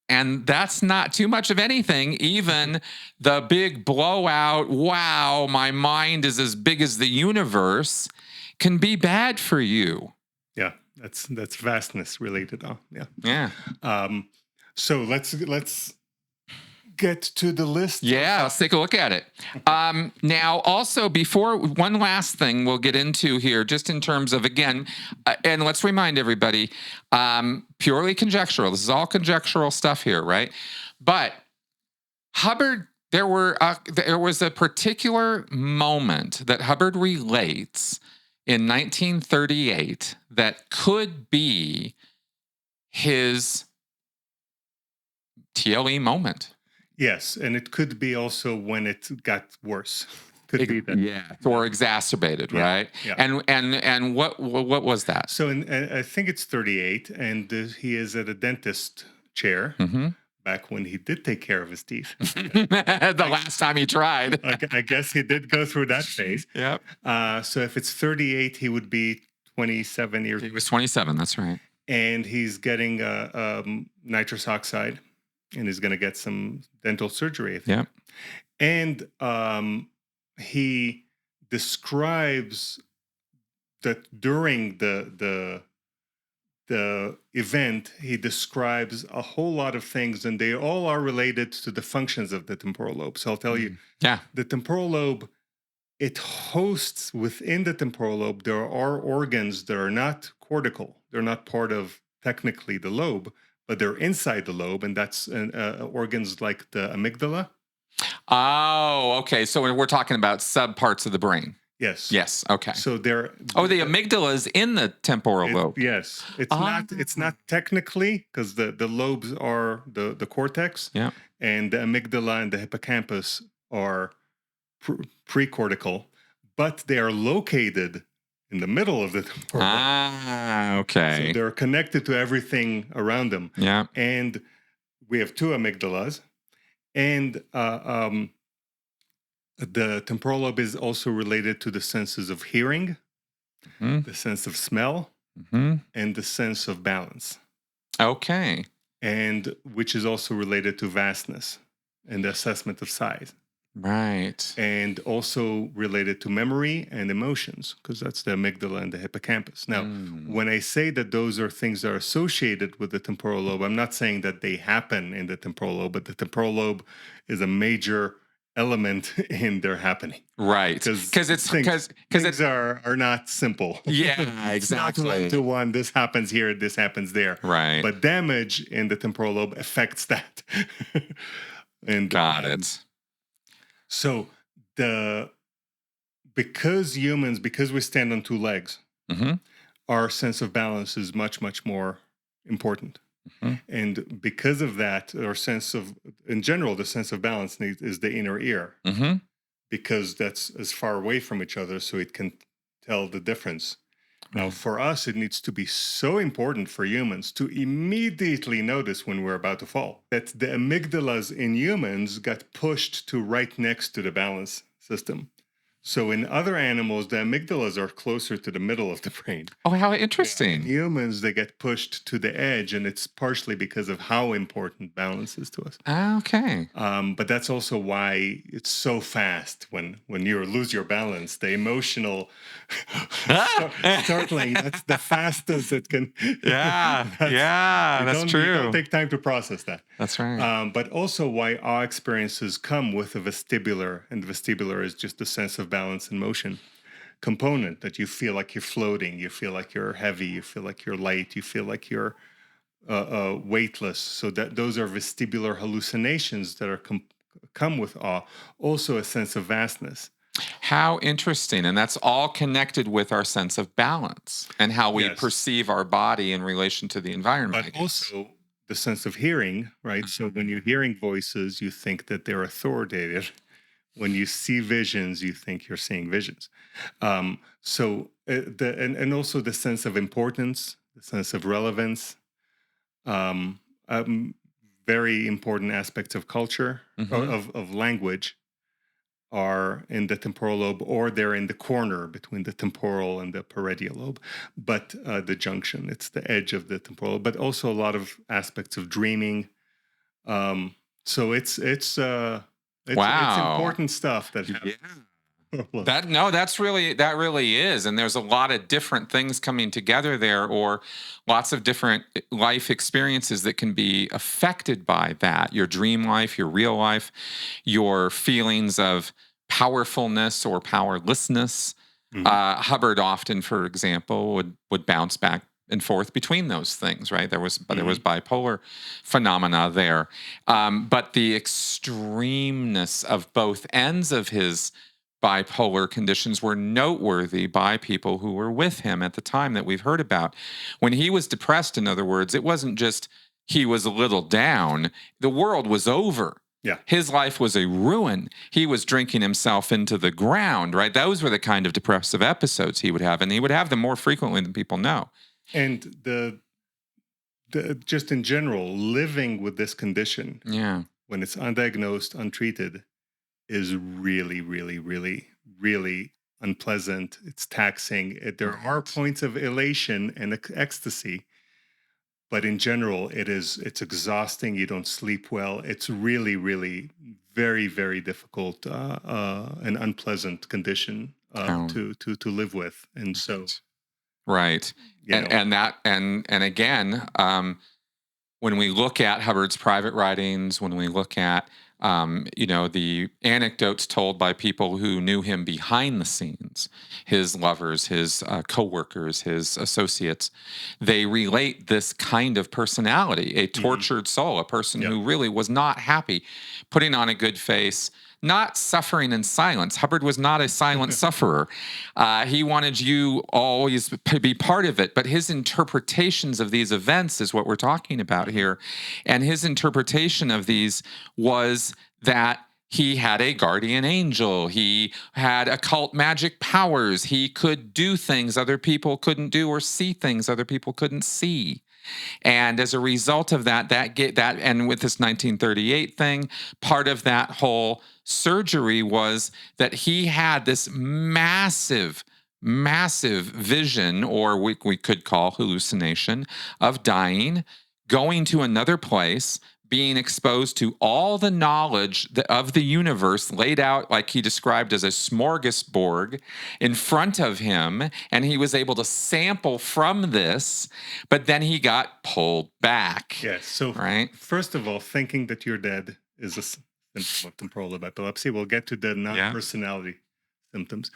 S1: and that's not too much of anything, even the big blowout, wow, my mind is as big as the universe, can be bad for you.
S2: Yeah, that's vastness related.
S1: Yeah.
S2: So let's get to the list.
S1: Yeah, let's take a look at it. Now, also, before one last thing we'll get into here, just in terms of, again, and let's remind everybody, purely conjectural. This is all conjectural stuff here, right? But Hubbard, there was a particular moment that Hubbard relates in 1938 that could be his TLE moment.
S2: Yes, and it could be also when it got worse. Could be that.
S1: Yeah, or exacerbated, right?
S2: Yeah.
S1: And what was that?
S2: So I think it's 38, and he is at a dentist chair. Back when he did take care of his teeth.
S1: The last time he tried.
S2: I guess he did go through that phase.
S1: Yep.
S2: So if it's 38, he would be 27 years.
S1: He was 27, that's right.
S2: And he's getting nitrous oxide, and he's going to get some dental surgery, I think.
S1: Yeah.
S2: And he describes that during the event, he describes a whole lot of things, and they all are related to the functions of the temporal lobe. So I'll tell you, the temporal lobe, it hosts within the temporal lobe, there are organs that are not cortical. They're not part of technically the lobe, but they're inside the lobe, and that's organs like the amygdala.
S1: Oh, okay. So we're talking about subparts of the brain.
S2: Yes.
S1: Yes. Okay.
S2: So they're
S1: the amygdala is in the temporal lobe.
S2: Yes. It's not technically, because the lobes are the cortex.
S1: Yeah.
S2: And the amygdala and the hippocampus are precortical, but they are located in the middle of the temporal lobe.
S1: Okay.
S2: So they're connected to everything around them.
S1: Yeah.
S2: And we have two amygdalas, and the temporal lobe is also related to the senses of hearing, the sense of smell, and the sense of balance.
S1: Okay.
S2: And which is also related to vastness. and the assessment of size.
S1: Right.
S2: And also related to memory and emotions, because that's the amygdala and the hippocampus. Now, when I say that those are things that are associated with the temporal lobe, I'm not saying that they happen in the temporal lobe, but the temporal lobe is a major element in their happening.
S1: Right.
S2: Because things are not simple.
S1: Yeah, exactly.
S2: It's not 1 to 1. This happens here, this happens there.
S1: Right.
S2: But damage in the temporal lobe affects that. And
S1: got it.
S2: So because we stand on 2 legs, our sense of balance is much, much more important. And because of that, our sense of, in general, the sense of balance is the inner ear, because that's as far away from each other, so it can tell the difference. Now, for us, it needs to be so important for humans to immediately notice when we're about to fall. That the amygdalas in humans got pushed to right next to the balance system. So in other animals, the amygdalas are closer to the middle of the brain.
S1: Oh, how interesting.
S2: In humans, they get pushed to the edge, and it's partially because of how important balance is to us.
S1: Okay.
S2: But that's also why it's so fast when you lose your balance. The emotional startling, that's the fastest it can.
S1: Yeah, that's true.
S2: You don't take time to process that.
S1: That's right.
S2: But also why awe experiences come with a vestibular, and the vestibular is just the sense of balance and motion component, that you feel like you're floating, you feel like you're heavy, you feel like you're light, you feel like you're weightless. So that those are vestibular hallucinations that are come with awe. Also a sense of vastness.
S1: How interesting. And that's all connected with our sense of balance and how we perceive our body in relation to the environment.
S2: But also the sense of hearing, right? So when you're hearing voices, you think that they're authoritative. When you see visions, you think you're seeing visions. And also the sense of importance, the sense of relevance, very important aspects of culture, of language, are in the temporal lobe, or they're in the corner between the temporal and the parietal lobe. But the junction, it's the edge of the temporal lobe, but also a lot of aspects of dreaming. So it's important stuff that happens.
S1: That really is. And there's a lot of different things coming together there, or lots of different life experiences that can be affected by that. Your dream life, your real life, your feelings of powerfulness or powerlessness. Hubbard often, for example, would bounce back and forth between those things, right? There was bipolar phenomena there. But the extremeness of both ends of his bipolar conditions were noteworthy by people who were with him at the time that we've heard about. When he was depressed, in other words, it wasn't just he was a little down. The world was over.
S2: Yeah.
S1: His life was a ruin. He was drinking himself into the ground, right? Those were the kind of depressive episodes he would have, and he would have them more frequently than people know.
S2: And the just in general, living with this condition, when it's undiagnosed, untreated, is really, really, really, really unpleasant. It's taxing. There are points of elation and ecstasy, but in general, it's exhausting. You don't sleep well. It's really, really very, very difficult and unpleasant condition to live with. And so,
S1: right. And again, when we look at Hubbard's private writings, when we look at the anecdotes told by people who knew him behind the scenes, his lovers, his coworkers, his associates, they relate this kind of personality, a tortured soul, a person who really was not happy, putting on a good face, not suffering in silence. Hubbard was not a silent sufferer. He wanted you always to be part of it, but his interpretations of these events is what we're talking about here. And his interpretation of these was that he had a guardian angel. He had occult magic powers. He could do things other people couldn't do, or see things other people couldn't see. And as a result of that, and with this 1938 thing, part of that whole surgery was that he had this massive vision, or we could call hallucination, of dying, going to another place, being exposed to all the knowledge of the universe laid out, like he described, as a smorgasbord in front of him, and he was able to sample from this, but then he got pulled back.
S2: Yes. So,
S1: right?
S2: First of all, thinking that you're dead is a symptom of temporal lobe epilepsy. We'll get to the non-personality symptoms.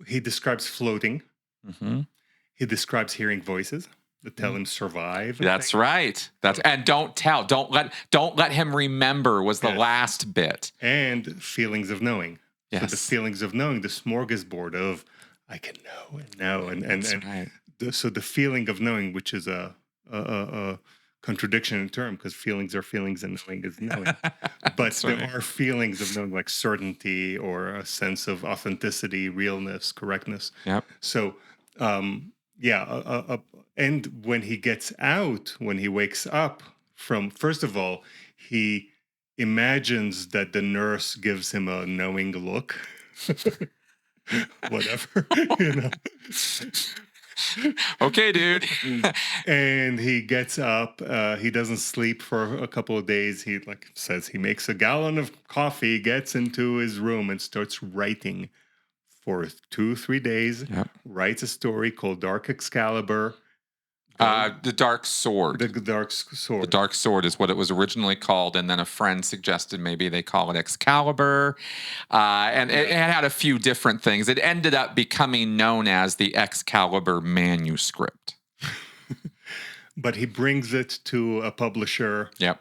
S2: He describes floating.
S1: Mm-hmm.
S2: He describes hearing voices that tell him survive.
S1: That's right. And don't let him remember was the last bit.
S2: And feelings of knowing.
S1: Yes.
S2: So the feelings of knowing, the smorgasbord of I can know and know and
S1: right.
S2: So the feeling of knowing, which is a contradiction in term, because feelings are feelings and knowing is knowing. But there are feelings of knowing, like certainty or a sense of authenticity, realness, correctness.
S1: Yep.
S2: So and when he gets out, when he wakes up from, first of all, he imagines that the nurse gives him a knowing look. Whatever,
S1: Okay, dude.
S2: And he gets up. He doesn't sleep for a couple of days. He says he makes a gallon of coffee, gets into his room, and starts writing for 2-3 days.
S1: Yep.
S2: Writes a story called Dark Excalibur.
S1: The Dark Sword.
S2: The Dark Sword.
S1: The Dark Sword is what it was originally called, and then a friend suggested maybe they call it Excalibur, and it had a few different things. It ended up becoming known as the Excalibur manuscript.
S2: But he brings it to a publisher.
S1: Yep.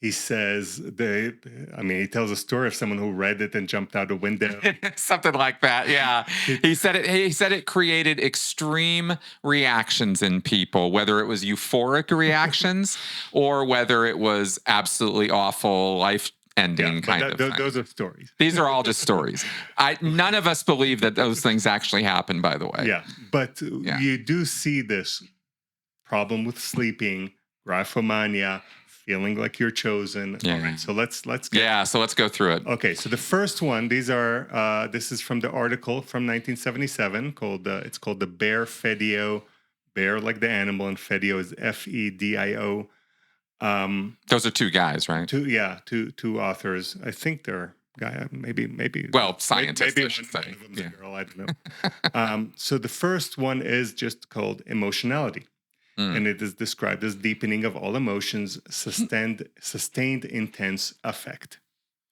S2: He says he tells a story of someone who read it and jumped out a window.
S1: Something like that. Yeah. He said it created extreme reactions in people, whether it was euphoric reactions or whether it was absolutely awful, life-ending kind of thing.
S2: Those are stories.
S1: These are all just stories. None of us believe that those things actually happen, by the way.
S2: Yeah. But you do see this problem with sleeping, graphomania, feeling like you're chosen.
S1: Yeah.
S2: All right, so let's get
S1: so let's go through it.
S2: Okay, so the first one, this is from the article from 1977 called it's called the Bear Fedio, bear like the animal, and Fedio is Fedio.
S1: Those are two guys, right?
S2: Two authors. I think they're maybe
S1: well, scientists.
S2: Maybe
S1: I should say.
S2: one of them's a girl. I don't know. So the first one is just called emotionality. And it is described as deepening of all emotions, sustained intense affect.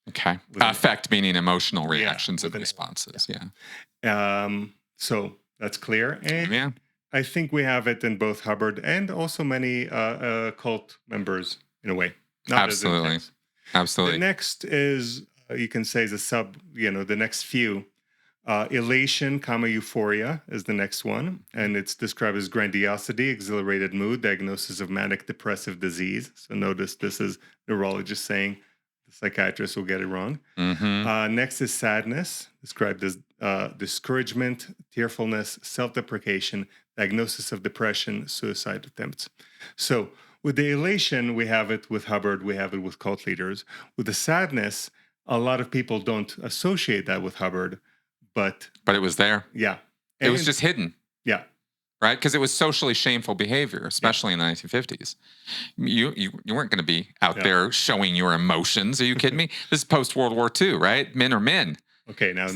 S1: Okay. Affect meaning emotional reactions and responses. Yeah.
S2: So that's clear. And I think we have it in both Hubbard and also many cult members in a way.
S1: Absolutely. Absolutely.
S2: The next is, you can say, is the next few. Elation, euphoria is the next one, and it's described as grandiosity, exhilarated mood, diagnosis of manic depressive disease. So notice this is neurologist saying the psychiatrist will get it wrong.
S1: Mm-hmm.
S2: Next is sadness, described as discouragement, tearfulness, self-deprecation, diagnosis of depression, suicide attempts. So with the elation, we have it with Hubbard, we have it with cult leaders. With the sadness, a lot of people don't associate that with Hubbard. But
S1: it was there.
S2: Yeah.
S1: It was just hidden.
S2: Yeah.
S1: Right? Because it was socially shameful behavior, especially in the 1950s. You weren't going to be out there showing your emotions. Are you kidding me? This is post-World War II, right? Men are men.
S2: Okay, now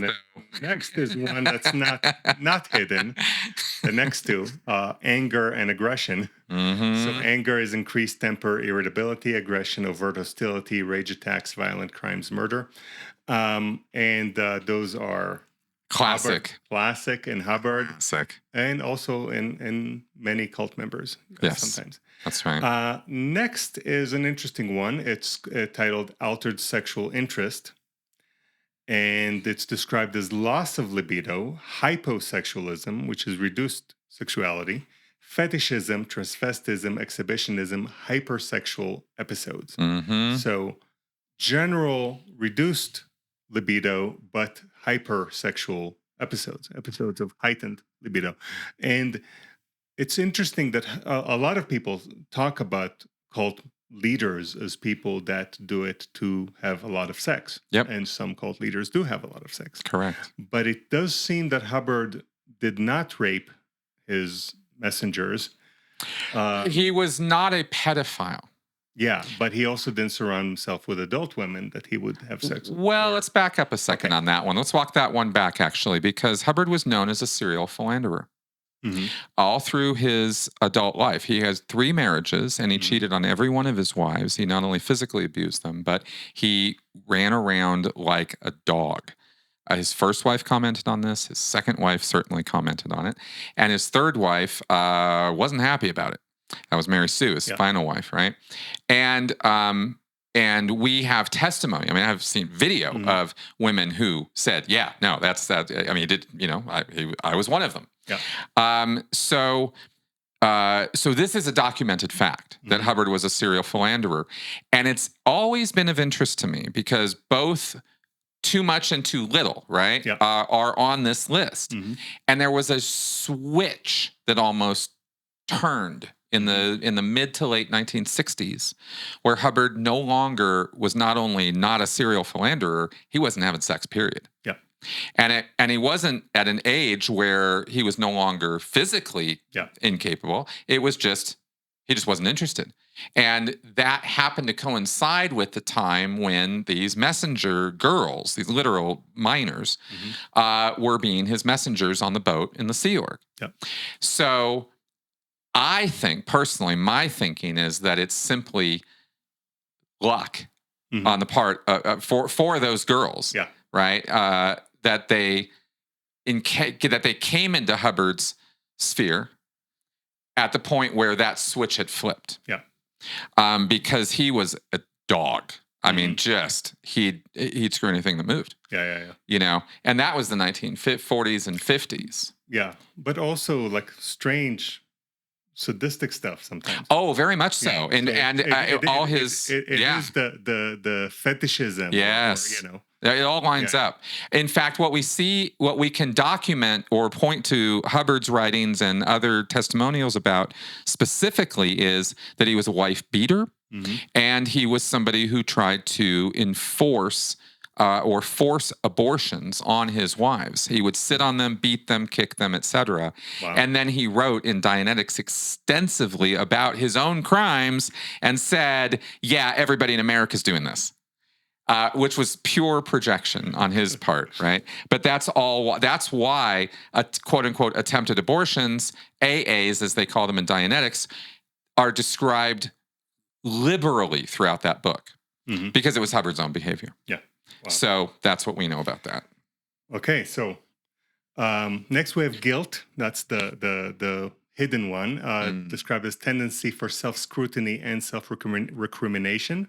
S2: next is one that's not hidden. The next two, anger and aggression.
S1: Mm-hmm.
S2: So anger is increased temper, irritability, aggression, overt hostility, rage attacks, violent crimes, murder. And those are
S1: classic
S2: in Hubbard.
S1: Classic.
S2: And also in many cult members.
S1: Yes,
S2: sometimes.
S1: That's right.
S2: Next is an interesting one. It's titled Altered Sexual Interest. And it's described as loss of libido, hyposexualism, which is reduced sexuality, fetishism, transvestism, exhibitionism, hypersexual episodes.
S1: Mm-hmm.
S2: So general reduced libido, but hypersexual episodes of heightened libido. And it's interesting that a lot of people talk about cult leaders as people that do it to have a lot of sex.
S1: Yep.
S2: And some cult leaders do have a lot of sex.
S1: Correct.
S2: But it does seem that Hubbard did not rape his messengers.
S1: He was not a pedophile.
S2: Yeah, but he also didn't surround himself with adult women that he would have sex with.
S1: Well, let's back up a second on that one. Let's walk that one back, actually, because Hubbard was known as a serial philanderer.
S2: Mm-hmm.
S1: All through his adult life, he has 3 marriages, and he cheated on every one of his wives. He not only physically abused them, but he ran around like a dog. His first wife commented on this. His second wife certainly commented on it. And his third wife wasn't happy about it. That was Mary Sue, his final wife, right? And we have testimony. I mean, I've seen video of women who said, "Yeah, no, that's that." I mean, he did. You know, I was one of them.
S2: Yeah.
S1: So this is a documented fact that Hubbard was a serial philanderer, and it's always been of interest to me because both too much and too little, right, are on this list. And there was a switch that almost turned in the mid to late 1960s, where Hubbard no longer was not only not a serial philanderer, he wasn't having sex, period.
S2: Yeah.
S1: And he wasn't at an age where he was no longer physically incapable. It was just, he just wasn't interested. And that happened to coincide with the time when these messenger girls, these literal minors, were being his messengers on the boat in the Sea Org.
S2: Yep.
S1: So I think, personally, my thinking is that it's simply luck on the part for those girls, right? That they came into Hubbard's sphere at the point where that switch had flipped.
S2: Yeah.
S1: Because he was a dog. I mean, just he'd screw anything that moved.
S2: Yeah.
S1: You know, and that was the 1940s and 50s.
S2: Yeah, but also like strange, sadistic stuff sometimes.
S1: Oh, very much so. And all his
S2: it is the fetishism.
S1: Yes.
S2: Or, you know.
S1: It all lines up. In fact, what we can document or point to Hubbard's writings and other testimonials about specifically is that he was a wife beater, and he was somebody who tried to enforce or force abortions on his wives. He would sit on them, beat them, kick them, etc. Wow. And then he wrote in Dianetics extensively about his own crimes and said, yeah, everybody in America is doing this. Which was pure projection on his part, right? But that's why quote unquote attempted abortions, AAs as they call them in Dianetics, are described liberally throughout that book because it was Hubbard's own behavior.
S2: Yeah. Wow.
S1: So that's what we know about that.
S2: Okay, so next we have guilt. That's the hidden one, described as tendency for self-scrutiny and self-recrimination.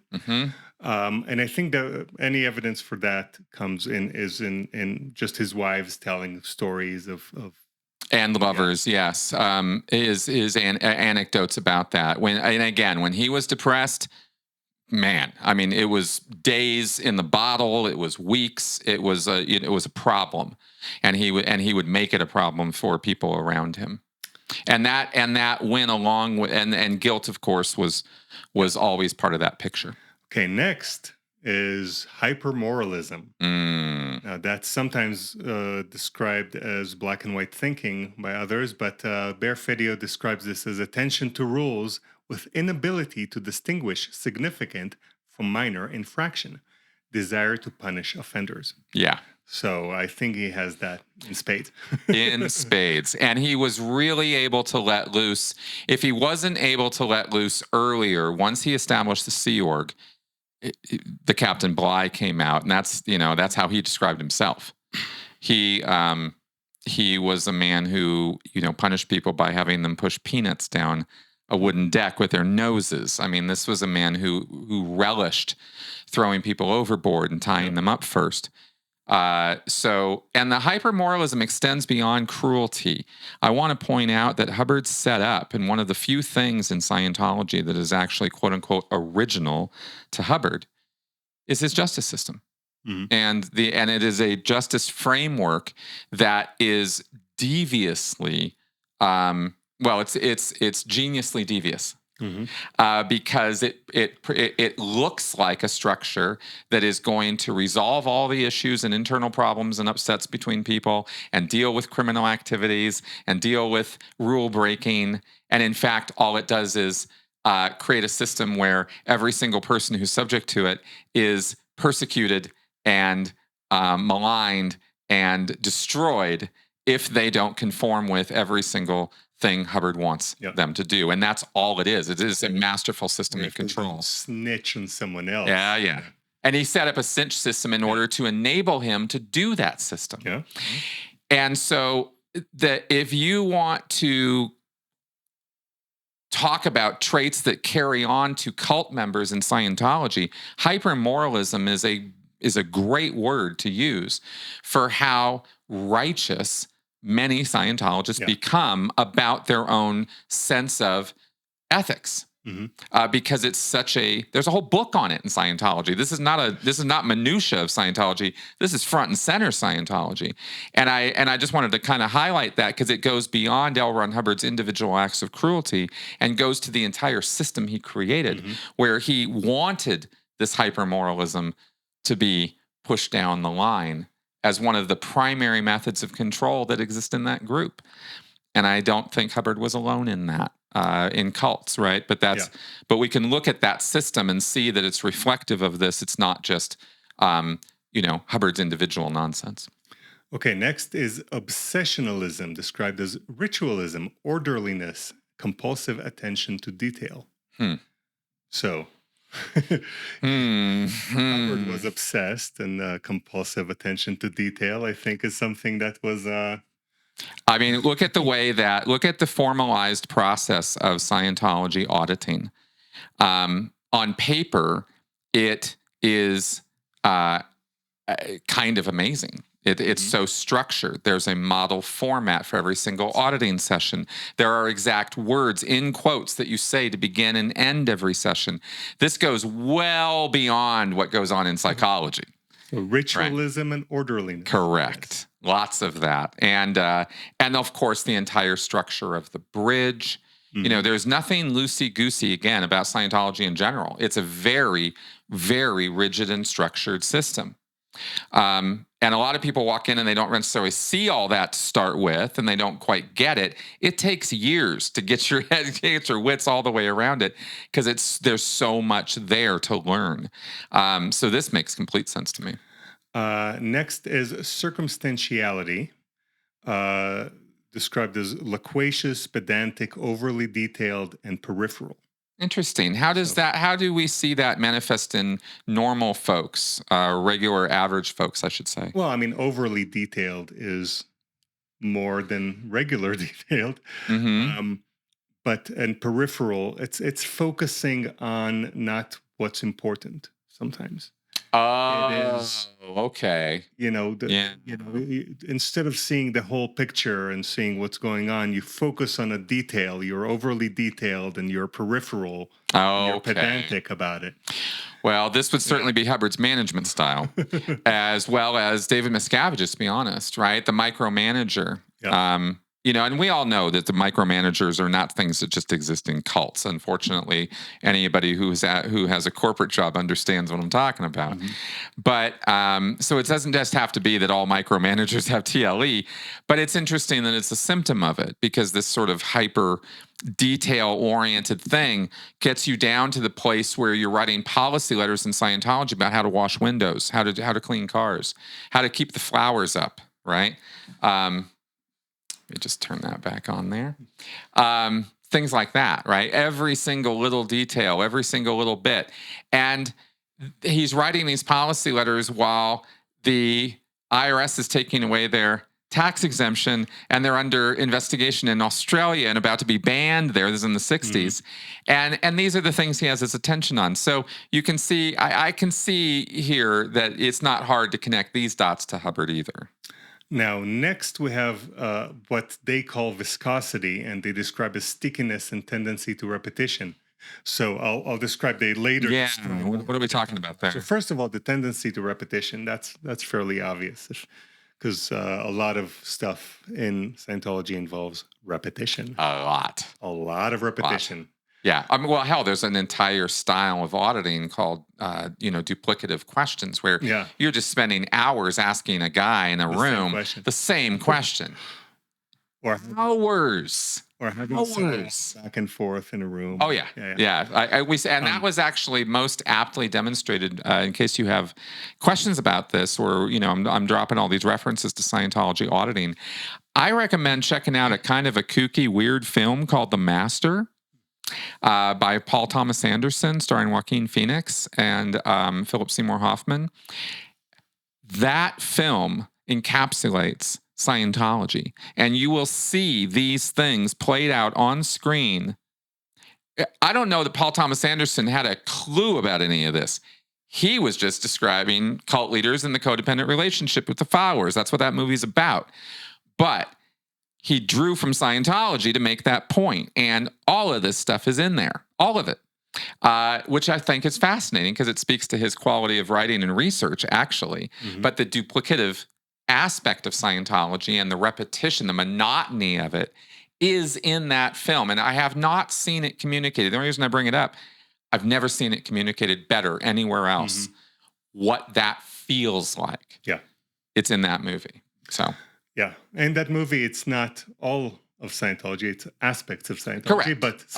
S2: And I think that any evidence for that is in just his wives telling stories of
S1: and the lovers, yes, is anecdotes about that. When he was depressed, man, I mean, it was days in the bottle. It was weeks. It was a problem, and he would make it a problem for people around him, and that went along with and guilt, of course, was always part of that picture.
S2: Okay, next is hyper-moralism. Now, that's sometimes described as black and white thinking by others, but Bear Fedio describes this as attention to rules with inability to distinguish significant from minor infraction, desire to punish offenders.
S1: Yeah.
S2: So I think he has that in spades.
S1: In spades. And he was really able to let loose. If he wasn't able to let loose earlier, once he established the Sea Org, the Captain Bligh came out, and that's how he described himself. He was a man who punished people by having them push peanuts down a wooden deck with their noses. I mean, this was a man who relished throwing people overboard and tying them up first. And the hyper-moralism extends beyond cruelty. I want to point out that Hubbard set up, and one of the few things in Scientology that is actually quote-unquote original to Hubbard is his justice system. And it is a justice framework that is deviously, it's geniusly devious. Because it looks like a structure that is going to resolve all the issues and internal problems and upsets between people and deal with criminal activities and deal with rule breaking. And in fact, all it does is create a system where every single person who's subject to it is persecuted and maligned and destroyed if they don't conform with every single thing Hubbard wants them to do. And that's all it is. It is a masterful system of control.
S2: Snitch on someone else.
S1: Yeah. And he set up a cinch system in order to enable him to do that system.
S2: Yeah.
S1: And so if you want to talk about traits that carry on to cult members in Scientology, hyper-moralism is a great word to use for how righteous many Scientologists become about their own sense of ethics. Because it's there's a whole book on it in Scientology. This is not minutia of Scientology. This is front and center Scientology. And I just wanted to kind of highlight that because it goes beyond L. Ron Hubbard's individual acts of cruelty and goes to the entire system he created, where he wanted this hypermoralism to be pushed down the line as one of the primary methods of control that exist in that group. And I don't think Hubbard was alone in that. In cults, right? But we can look at that system and see that it's reflective of this. It's not just, Hubbard's individual nonsense.
S2: Okay, next is obsessionalism, described as ritualism, orderliness, compulsive attention to detail. So, Hubbard was obsessed, and compulsive attention to detail, I think, is something that was...
S1: look at the formalized process of Scientology auditing. On paper, it is kind of amazing. It's so structured. There's a model format for every single auditing session. There are exact words in quotes that you say to begin and end every session. This goes well beyond what goes on in psychology.
S2: So ritualism and orderliness.
S1: Correct.
S2: Yes.
S1: Lots of that. And of course, the entire structure of the bridge. There's nothing loosey-goosey, again, about Scientology in general. It's a very, very rigid and structured system. And a lot of people walk in and they don't necessarily see all that to start with, and they don't quite get it. It takes years to get your wits all the way around it, because there's so much there to learn. So this makes complete sense to me.
S2: Next is circumstantiality, described as loquacious, pedantic, overly detailed, and peripheral.
S1: Interesting. How do we see that manifest in normal folks, regular, average folks, I should say?
S2: Well, overly detailed is more than regular detailed. But peripheral, it's focusing on not what's important sometimes.
S1: Oh, it is, okay.
S2: Instead of seeing the whole picture and seeing what's going on, you focus on a detail. You're overly detailed and you're peripheral. You're pedantic about it.
S1: Well, this would certainly be Hubbard's management style, as well as David Miscavige's, to be honest, right? The micromanager. Yeah. And we all know that the micromanagers are not things that just exist in cults. Unfortunately, anybody who has a corporate job understands what I'm talking about. But so it doesn't just have to be that all micromanagers have TLE, but it's interesting that it's a symptom of it, because this sort of hyper detail-oriented thing gets you down to the place where you're writing policy letters in Scientology about how to wash windows, how to clean cars, how to keep the flowers up, right? Let me just turn that back on there. Things like that, right? Every single little detail, every single little bit. And he's writing these policy letters while the IRS is taking away their tax exemption, and they're under investigation in Australia and about to be banned there. This is in the 60s. And these are the things he has his attention on. So you can see, I can see here that it's not hard to connect these dots to Hubbard either.
S2: Now, next we have what they call viscosity, and they describe as stickiness and tendency to repetition. So I'll describe the later.
S1: Yeah, what are we talking about there?
S2: So first of all, the tendency to repetition, that's fairly obvious, because a lot of stuff in Scientology involves repetition.
S1: A lot
S2: of repetition.
S1: Yeah. Well, hell, there's an entire style of auditing called, duplicative questions, where you're just spending hours asking a guy in a room the same question.
S2: or
S1: hours.
S2: or having
S1: Hours.
S2: back and forth in a room.
S1: Oh, yeah. And that was actually most aptly demonstrated, in case you have questions about this, or, I'm dropping all these references to Scientology auditing. I recommend checking out a kind of a kooky, weird film called The Master by Paul Thomas Anderson, starring Joaquin Phoenix and Philip Seymour Hoffman. That film encapsulates Scientology, and you will see these things played out on screen. I don't know that Paul Thomas Anderson had a clue about any of this. He was just describing cult leaders and the codependent relationship with the followers. That's what that movie's about. But he drew from Scientology to make that point, and all of this stuff is in there, all of it, which I think is fascinating because it speaks to his quality of writing and research, actually.
S2: Mhm.
S1: But the duplicative aspect of Scientology and the repetition, the monotony of it, is in that film. And I have not seen it communicated. The only reason I bring it up, I've never seen it communicated better anywhere else. What that feels like.
S2: Yeah.
S1: It's in that movie. So.
S2: Yeah. And that movie, it's not all of Scientology, it's aspects of Scientology.
S1: Correct.
S2: But
S1: It's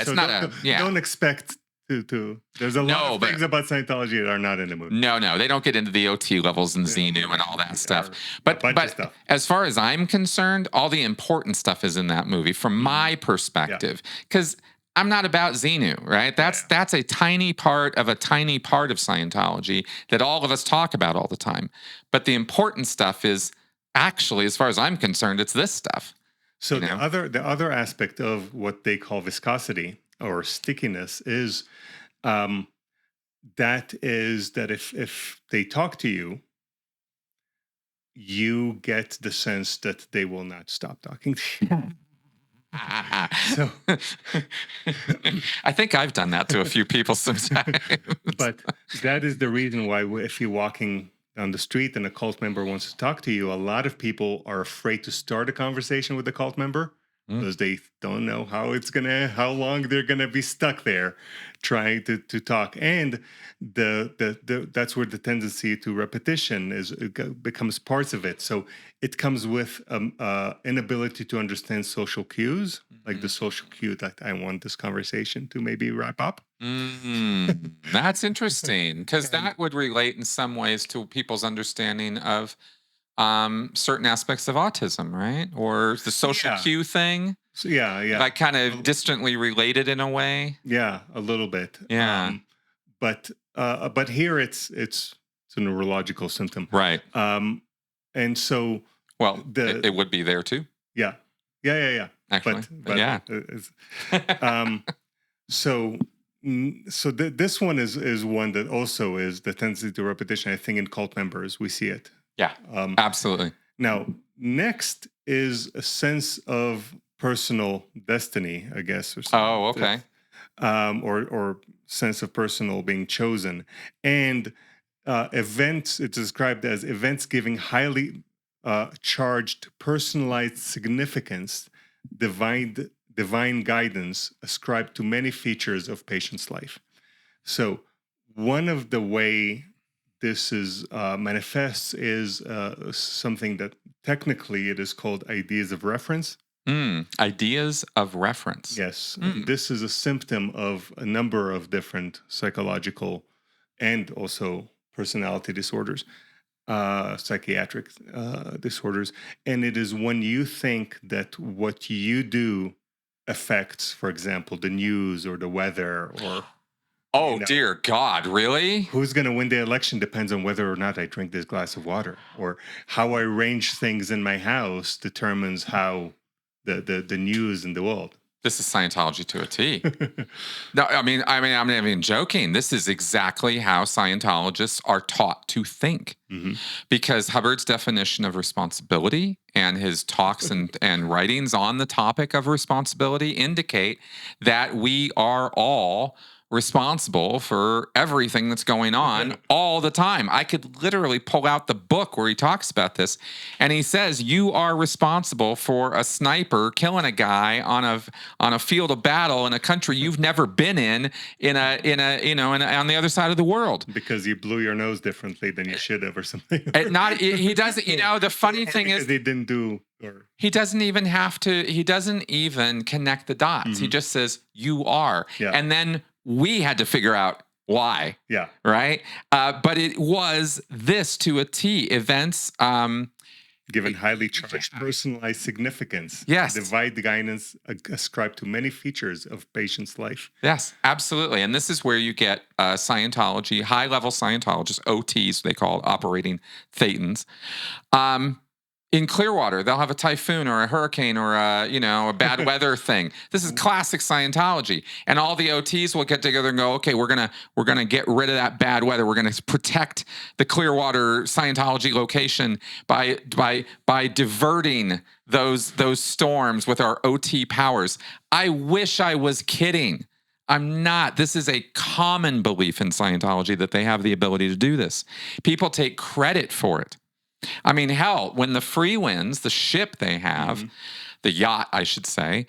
S1: not
S2: don't expect to there's a lot of things about Scientology that are not in the movie.
S1: No, they don't get into the OT levels and Xenu and all that stuff. But
S2: stuff.
S1: As far as I'm concerned, all the important stuff is in that movie from my perspective. Because I'm not about Xenu, right? That's a tiny part of Scientology that all of us talk about all the time. But the important stuff is actually, as far as I'm concerned, it's this stuff.
S2: So the other aspect of what they call viscosity or stickiness is that if they talk to you, you get the sense that they will not stop talking to you. So
S1: I think I've done that to a few people sometimes.
S2: But that is the reason why if you're walking down the street and a cult member wants to talk to you, a lot of people are afraid to start a conversation with the cult member because they don't know how long they're gonna be stuck there trying to talk. And that's where the tendency to repetition becomes parts of it. So it comes with inability to understand social cues, like the social cue that I want this conversation to maybe wrap up.
S1: That's interesting, because that would relate in some ways to people's understanding of certain aspects of autism, right? Or the social cue thing.
S2: So, yeah.
S1: Like kind of distantly related in a way.
S2: Yeah, a little bit.
S1: Yeah.
S2: But here it's a neurological symptom,
S1: right?
S2: And so,
S1: it would be there too.
S2: Yeah.
S1: Actually,
S2: So this one is one that also is the tendency to repetition. I think in cult members we see it.
S1: Yeah, absolutely.
S2: Now, next is a sense of personal destiny, I guess. Or something.
S1: Oh, okay.
S2: Or sense of personal being chosen. And events, it's described as events giving highly charged, personalized significance, divine guidance ascribed to many features of patient's life. So one of the way this is manifests is something that technically it is called ideas of reference.
S1: Ideas of reference.
S2: Yes. This is a symptom of a number of different psychological and also personality disorders, psychiatric disorders. And it is when you think that what you do affects, for example, the news or the weather or...
S1: Oh, dear God, really?
S2: Who's going to win the election depends on whether or not I drink this glass of water, or how I arrange things in my house determines how the news in the world.
S1: This is Scientology to a T. No, I mean, I'm not even joking. This is exactly how Scientologists are taught to think. Because Hubbard's definition of responsibility and his talks and writings on the topic of responsibility indicate that we are all responsible for everything that's going on all the time. I could literally pull out the book where he talks about this, and he says you are responsible for a sniper killing a guy on a field of battle in a country you've never been in on the other side of the world
S2: because you blew your nose differently than you should have or something.
S1: He doesn't. The funny thing is
S2: they didn't do.
S1: He doesn't even have to. He doesn't even connect the dots.
S2: Mm-hmm.
S1: He just says you are, and then we had to figure out why.
S2: Yeah.
S1: Right. But it was this to a T. Events
S2: given highly charged personalized significance.
S1: Yes.
S2: Divide the guidance ascribed to many features of patient's life.
S1: Yes, absolutely. And this is where you get Scientology, high-level Scientologists, OTs, they call it, operating thetans. In Clearwater, they'll have a typhoon or a hurricane or a bad weather thing. This is classic Scientology, and all the OTs will get together and go, "Okay, we're gonna get rid of that bad weather. We're gonna protect the Clearwater Scientology location by diverting those storms with our OT powers." I wish I was kidding. I'm not. This is a common belief in Scientology that they have the ability to do this. People take credit for it. I mean, hell, when the Freewinds, the ship they have, the yacht, I should say,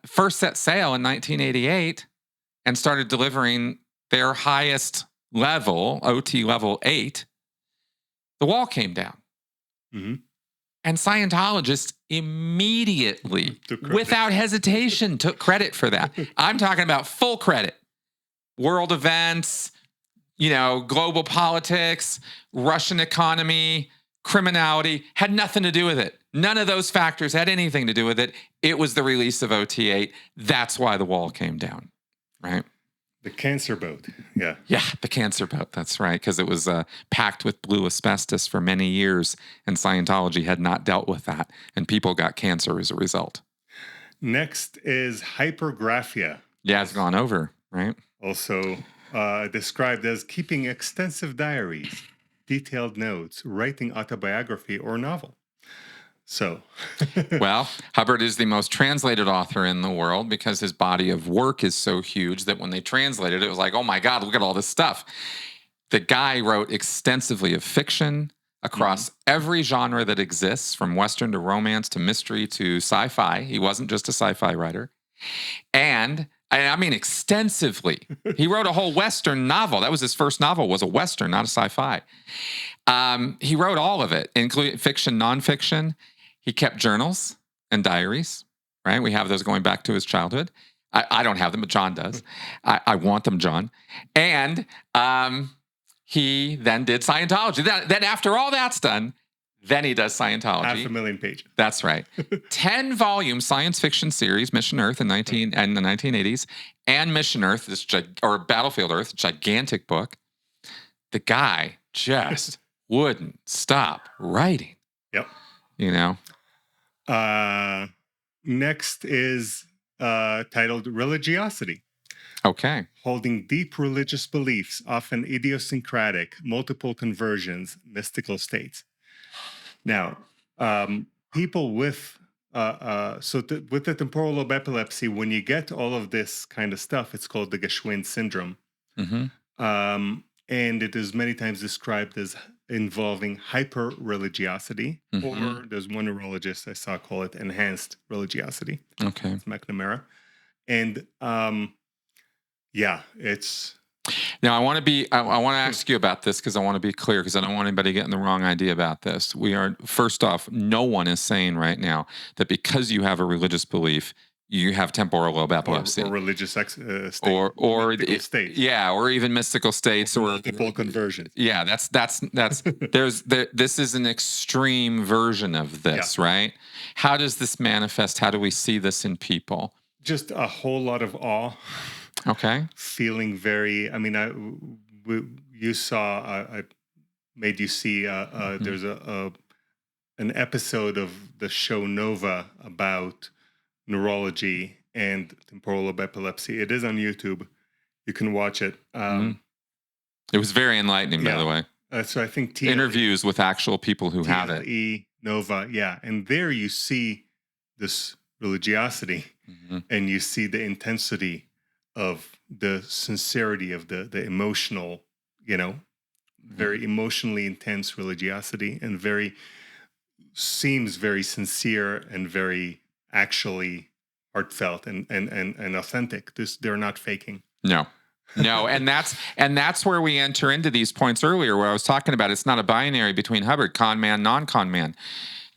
S1: first set sail in 1988 and started delivering their highest level, OT level 8, the wall came down. Mm-hmm. And Scientologists immediately, without hesitation, took credit for that. I'm talking about full credit. World events, global politics, Russian economy, criminality, had nothing to do with it. None of those factors had anything to do with it. It was the release of OT8. That's why the wall came down, right?
S2: The cancer boat, yeah.
S1: Yeah, the cancer boat, that's right, because it was packed with blue asbestos for many years, and Scientology had not dealt with that, and people got cancer as a result.
S2: Next is hypergraphia.
S1: Yeah, it's gone over, right?
S2: Also described as keeping extensive diaries, detailed notes, writing autobiography or novel. So,
S1: well, Hubbard is the most translated author in the world because his body of work is so huge that when they translated it, it was like, oh my God, look at all this stuff. The guy wrote extensively of fiction across every genre that exists, from Western to romance to mystery to sci-fi. He wasn't just a sci-fi writer. And I mean, extensively. He wrote a whole Western novel. That was his first novel, was a Western, not a sci-fi. He wrote all of it, including fiction, nonfiction. He kept journals and diaries, right? We have those going back to his childhood. I don't have them, but John does. I want them, John. And he then did Scientology. Then after all that's done, then he does Scientology.
S2: 500,000 pages.
S1: That's right. 10-volume science fiction series, Mission Earth in the 1980s, and Mission Earth, or Battlefield Earth, gigantic book. The guy just wouldn't stop writing.
S2: Yep.
S1: Next
S2: is titled Religiosity.
S1: Okay.
S2: Holding deep religious beliefs, often idiosyncratic, multiple conversions, mystical states. Now, people with with the temporal lobe epilepsy, when you get all of this kind of stuff, it's called the Geschwind syndrome. Mm-hmm. And it is many times described as involving hyper-religiosity, or there's one neurologist I saw call it enhanced religiosity.
S1: Okay.
S2: It's McNamara. And it's...
S1: Now, I want to ask you about this because I want to be clear, because I don't want anybody getting the wrong idea about this. First off, no one is saying right now that because you have a religious belief, you have temporal lobe epilepsy,
S2: or religious state,
S1: or
S2: state,
S1: or even mystical states, or
S2: multiple conversions.
S1: Yeah, that's this is an extreme version of this, right? How does this manifest? How do we see this in people?
S2: Just a whole lot of awe.
S1: Okay.
S2: Feeling very. I mean, you saw. I made you see. There's an episode of the show Nova about neurology and temporal lobe epilepsy. It is on YouTube. You can watch it.
S1: It was very enlightening, by the way.
S2: So I think
S1: interviews with actual people who have it.
S2: Nova, and there you see this religiosity, and you see the intensity the sincerity of the emotional, very emotionally intense religiosity, and seems very sincere and very actually heartfelt and authentic. They're not faking.
S1: No, and that's where we enter into these points earlier, where I was talking about it's not a binary between Hubbard, con man, non-con man.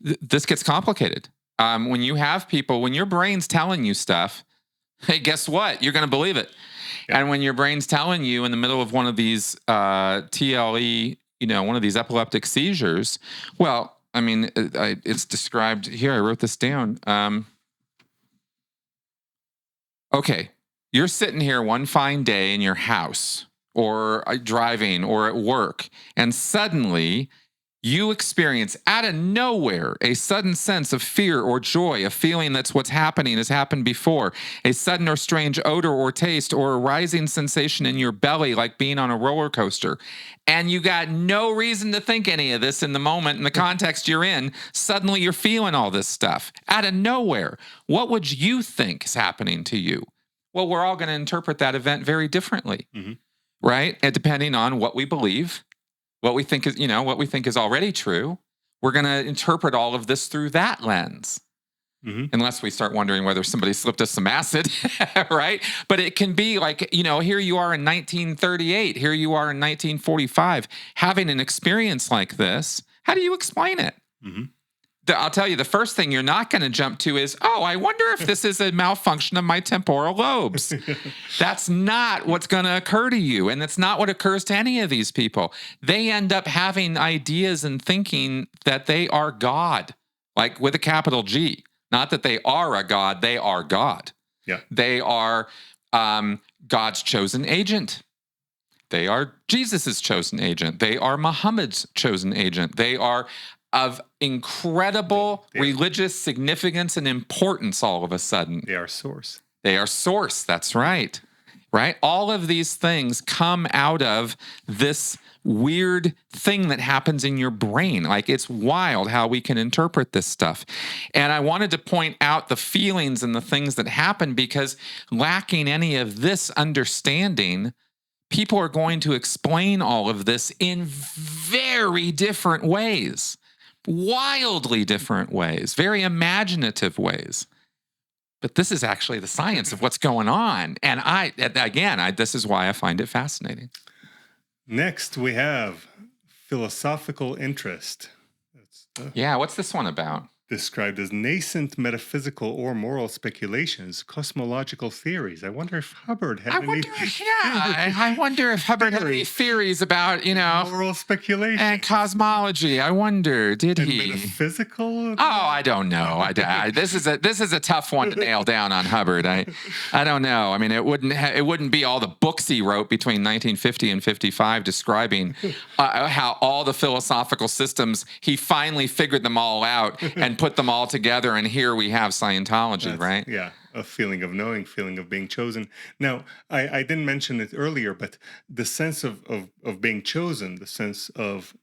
S1: This gets complicated. When you have people, when your brain's telling you stuff, hey, guess what? You're going to believe it. Yeah. And when your brain's telling you in the middle of one of these TLE, one of these epileptic seizures, well, I mean, it's described here. I wrote this down. Okay. You're sitting here one fine day in your house or driving or at work, and suddenly you experience out of nowhere a sudden sense of fear or joy, a feeling that's what's happening has happened before, a sudden or strange odor or taste or a rising sensation in your belly like being on a roller coaster. And you got no reason to think any of this in the moment, in the context you're in. Suddenly you're feeling all this stuff out of nowhere. What would you think is happening to you? Well, we're all going to interpret that event very differently, right? And depending on what we believe, what we think is already true, we're going to interpret all of this through that lens. Unless we start wondering whether somebody slipped us some acid, right? But it can be like, here you are in 1938, here you are in 1945, having an experience like this. How do you explain it? I'll tell you, the first thing you're not going to jump to is, oh, I wonder if this is a malfunction of my temporal lobes. That's not what's going to occur to you. And that's not what occurs to any of these people. They end up having ideas and thinking that they are God, like with a capital G. Not that they are a God, they are God.
S2: Yeah.
S1: They are God's chosen agent. They are Jesus's chosen agent. They are Muhammad's chosen agent. They are of incredible religious significance and importance all of a sudden.
S2: They are source.
S1: They are source, that's right. Right? All of these things come out of this weird thing that happens in your brain. Like, it's wild how we can interpret this stuff. And I wanted to point out the feelings and the things that happen, because lacking any of this understanding, people are going to explain all of this in very different ways. Wildly different ways, very imaginative ways. But this is actually the science of what's going on. And this is why I find it fascinating.
S2: Next, we have philosophical interest.
S1: What's this one about?
S2: Described as nascent metaphysical or moral speculations, cosmological theories. I wonder if Hubbard had
S1: I wonder if Hubbard had any theories about,
S2: moral speculation
S1: and cosmology. I wonder, did he?
S2: Metaphysical?
S1: Oh, I don't know. This is a tough one to nail down on Hubbard. I don't know. I mean, it wouldn't be all the books he wrote between 1950 and 55 describing how all the philosophical systems, he finally figured them all out and put them all together, and here we have Scientology, right?
S2: Yeah, a feeling of knowing, feeling of being chosen. Now, I didn't mention it earlier, but the sense of being chosen, the sense of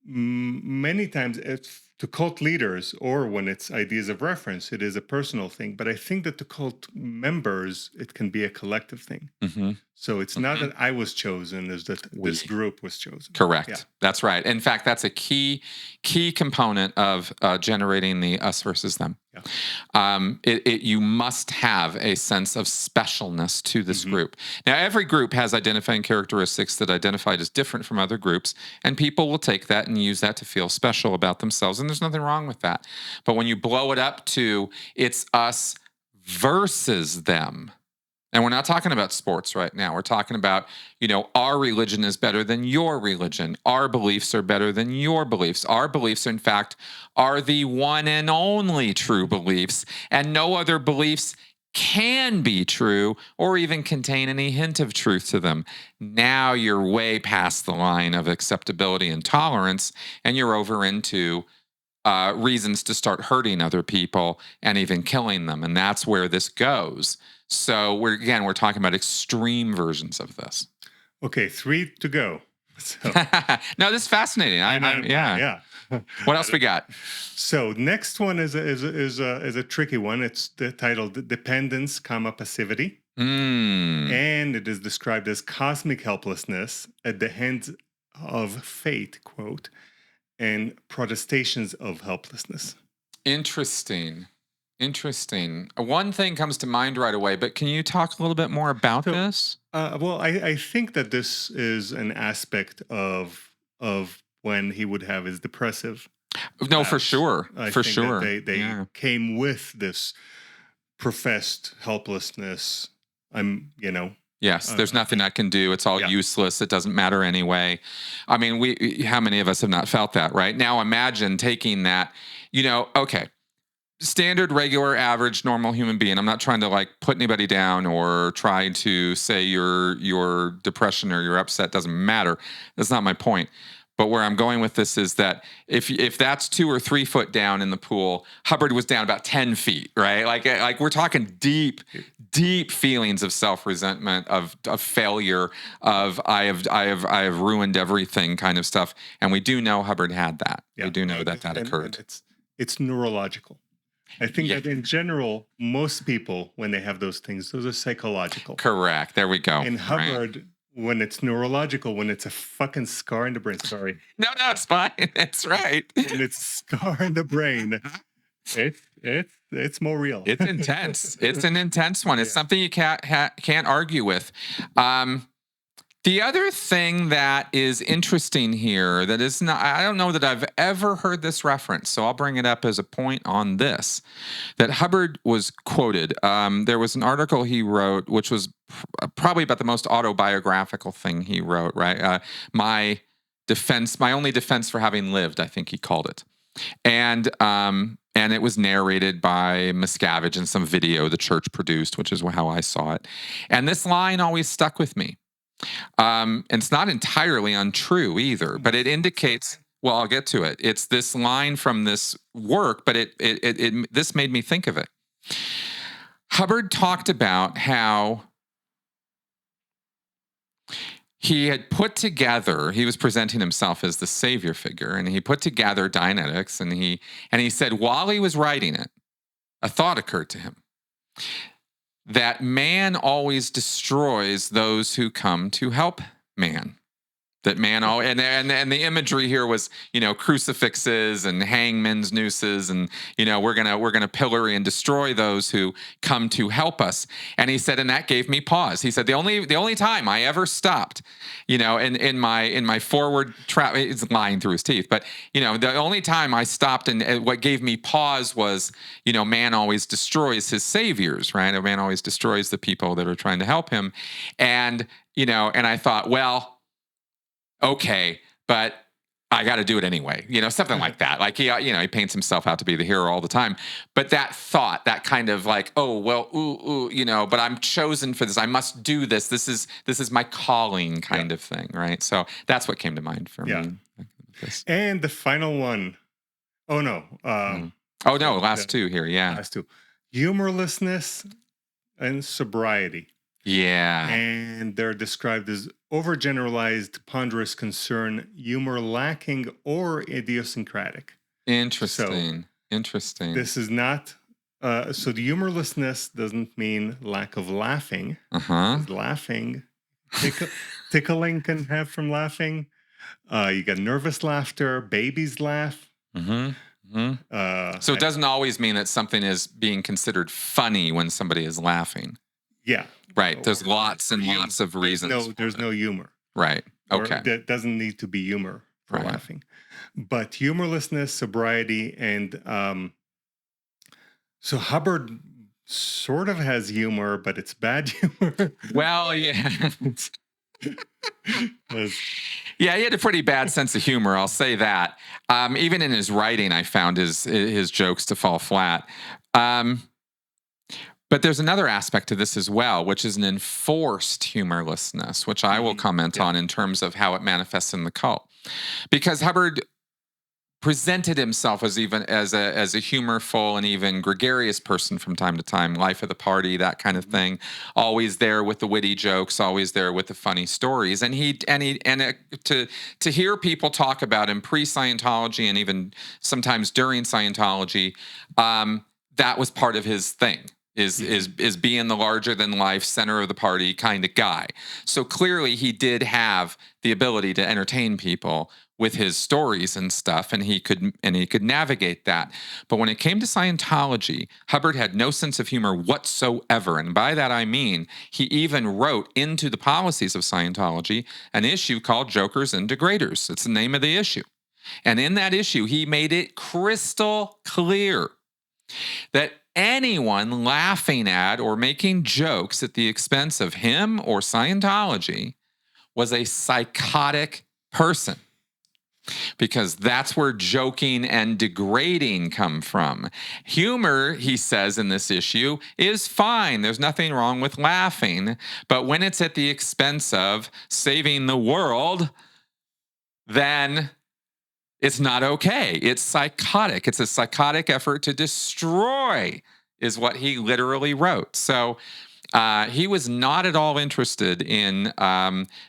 S2: many times it's to cult leaders, or when it's ideas of reference, it is a personal thing. But I think that to cult members, it can be a collective thing. So it's not that I was chosen, is that this group was chosen.
S1: Correct. Yeah. That's right. In fact, that's a key component of generating the us versus them. Yeah. You must have a sense of specialness to this group. Now, every group has identifying characteristics that identify it as different from other groups, and people will take that and use that to feel special about themselves, and there's nothing wrong with that. But when you blow it up to it's us versus them, and we're not talking about sports right now. We're talking about, our religion is better than your religion. Our beliefs are better than your beliefs. Our beliefs, in fact, are the one and only true beliefs, and no other beliefs can be true or even contain any hint of truth to them. Now you're way past the line of acceptability and tolerance, and you're over into reasons to start hurting other people and even killing them. And that's where this goes. So we're talking about extreme versions of this.
S2: Okay, 3 to go. So.
S1: No, this is fascinating. Yeah. What else we got?
S2: So next one is a tricky one. It's titled Dependence, Passivity. And it is described as cosmic helplessness at the hands of fate, quote, and protestations of helplessness.
S1: Interesting. One thing comes to mind right away, but can you talk a little bit more about this?
S2: Well, I think that this is an aspect of when he would have his depressive.
S1: No, for sure.
S2: I
S1: For
S2: think
S1: sure.
S2: that they came with this professed helplessness.
S1: Yes, there's nothing I can do. It's all useless. It doesn't matter anyway. I mean, how many of us have not felt that, right? Now imagine taking that, okay, standard, regular, average, normal human being. I'm not trying to put anybody down or try to say your depression or your upset doesn't matter. That's not my point. But where I'm going with this is that if that's 2 or 3 foot down in the pool, Hubbard was down about 10 feet, right? Like we're talking deep feelings of self-resentment, of failure, of I have ruined everything kind of stuff. And we do know Hubbard had that. We do know that occurred.
S2: And it's neurological. I think that in general, most people, when they have those things, those are psychological.
S1: Correct. There we go.
S2: And Hubbard, when it's neurological, when it's a fucking scar in the brain, sorry.
S1: No, it's fine. That's right.
S2: When it's a scar in the brain, it's more real.
S1: It's intense. It's an intense one. It's something you can't argue with. The other thing that is interesting here that is not, I don't know that I've ever heard this reference, so I'll bring it up as a point on this, that Hubbard was quoted. There was an article he wrote, which was probably about the most autobiographical thing he wrote, right? My only defense for having lived, I think he called it. And it was narrated by Miscavige in some video the church produced, which is how I saw it. And this line always stuck with me. And it's not entirely untrue either, but it indicates, well, I'll get to it. It's this line from this work, but this made me think of it. Hubbard talked about how he had put together, he was presenting himself as the savior figure, and he put together Dianetics, and he said while he was writing it, a thought occurred to him. That man always destroys those who come to help man. That man and the imagery here was, crucifixes and hangman's nooses, and we're gonna pillory and destroy those who come to help us. And he said, and that gave me pause. He said the only time I ever stopped, in my forward trap, it's lying through his teeth, but the only time I stopped and what gave me pause was, man always destroys his saviors, right? A man always destroys the people that are trying to help him, and I thought, well, okay, but I got to do it anyway, something like that. Like he paints himself out to be the hero all the time. But that thought, that kind of like, oh, well, but I'm chosen for this. I must do this. This is my calling kind of thing, right? So that's what came to mind for me.
S2: And the final one. Oh, no.
S1: Last two here,
S2: Last two. Humorlessness and sobriety.
S1: Yeah.
S2: And they're described as overgeneralized, ponderous concern, humor lacking, or idiosyncratic.
S1: Interesting.
S2: This is not, so the humorlessness doesn't mean lack of laughing. Laughing, tickling can have from laughing. You got nervous laughter, babies laugh.
S1: So it doesn't always mean that something is being considered funny when somebody is laughing.
S2: Yeah.
S1: Right. There's lots and lots of reasons.
S2: There's no humor.
S1: Right. Okay.
S2: There doesn't need to be humor for laughing. But humorlessness, sobriety, and so Hubbard sort of has humor, but it's bad humor.
S1: Well, yeah. Yeah, he had a pretty bad sense of humor, I'll say that. Even in his writing, I found his jokes to fall flat. But there's another aspect to this as well, which is an enforced humorlessness, which I will comment on in terms of how it manifests in the cult. Because Hubbard presented himself as a humorful and even gregarious person from time to time, life of the party, that kind of thing. Always there with the witty jokes, always there with the funny stories. And to hear people talk about him pre-Scientology and even sometimes during Scientology, that was part of his thing. is being the larger than life center of the party kind of guy. So clearly he did have the ability to entertain people with his stories and stuff, and he could navigate that. But when it came to Scientology, Hubbard had no sense of humor whatsoever. And by that I mean he even wrote into the policies of Scientology an issue called Jokers and Degraders. It's the name of the issue. And in that issue, he made it crystal clear that anyone laughing at or making jokes at the expense of him or Scientology was a psychotic person, because that's where joking and degrading come from. Humor, he says in this issue, is fine. There's nothing wrong with laughing. But when it's at the expense of saving the world, then it's not okay. It's psychotic. It's a psychotic effort to destroy, is what he literally wrote. So he was not at all interested in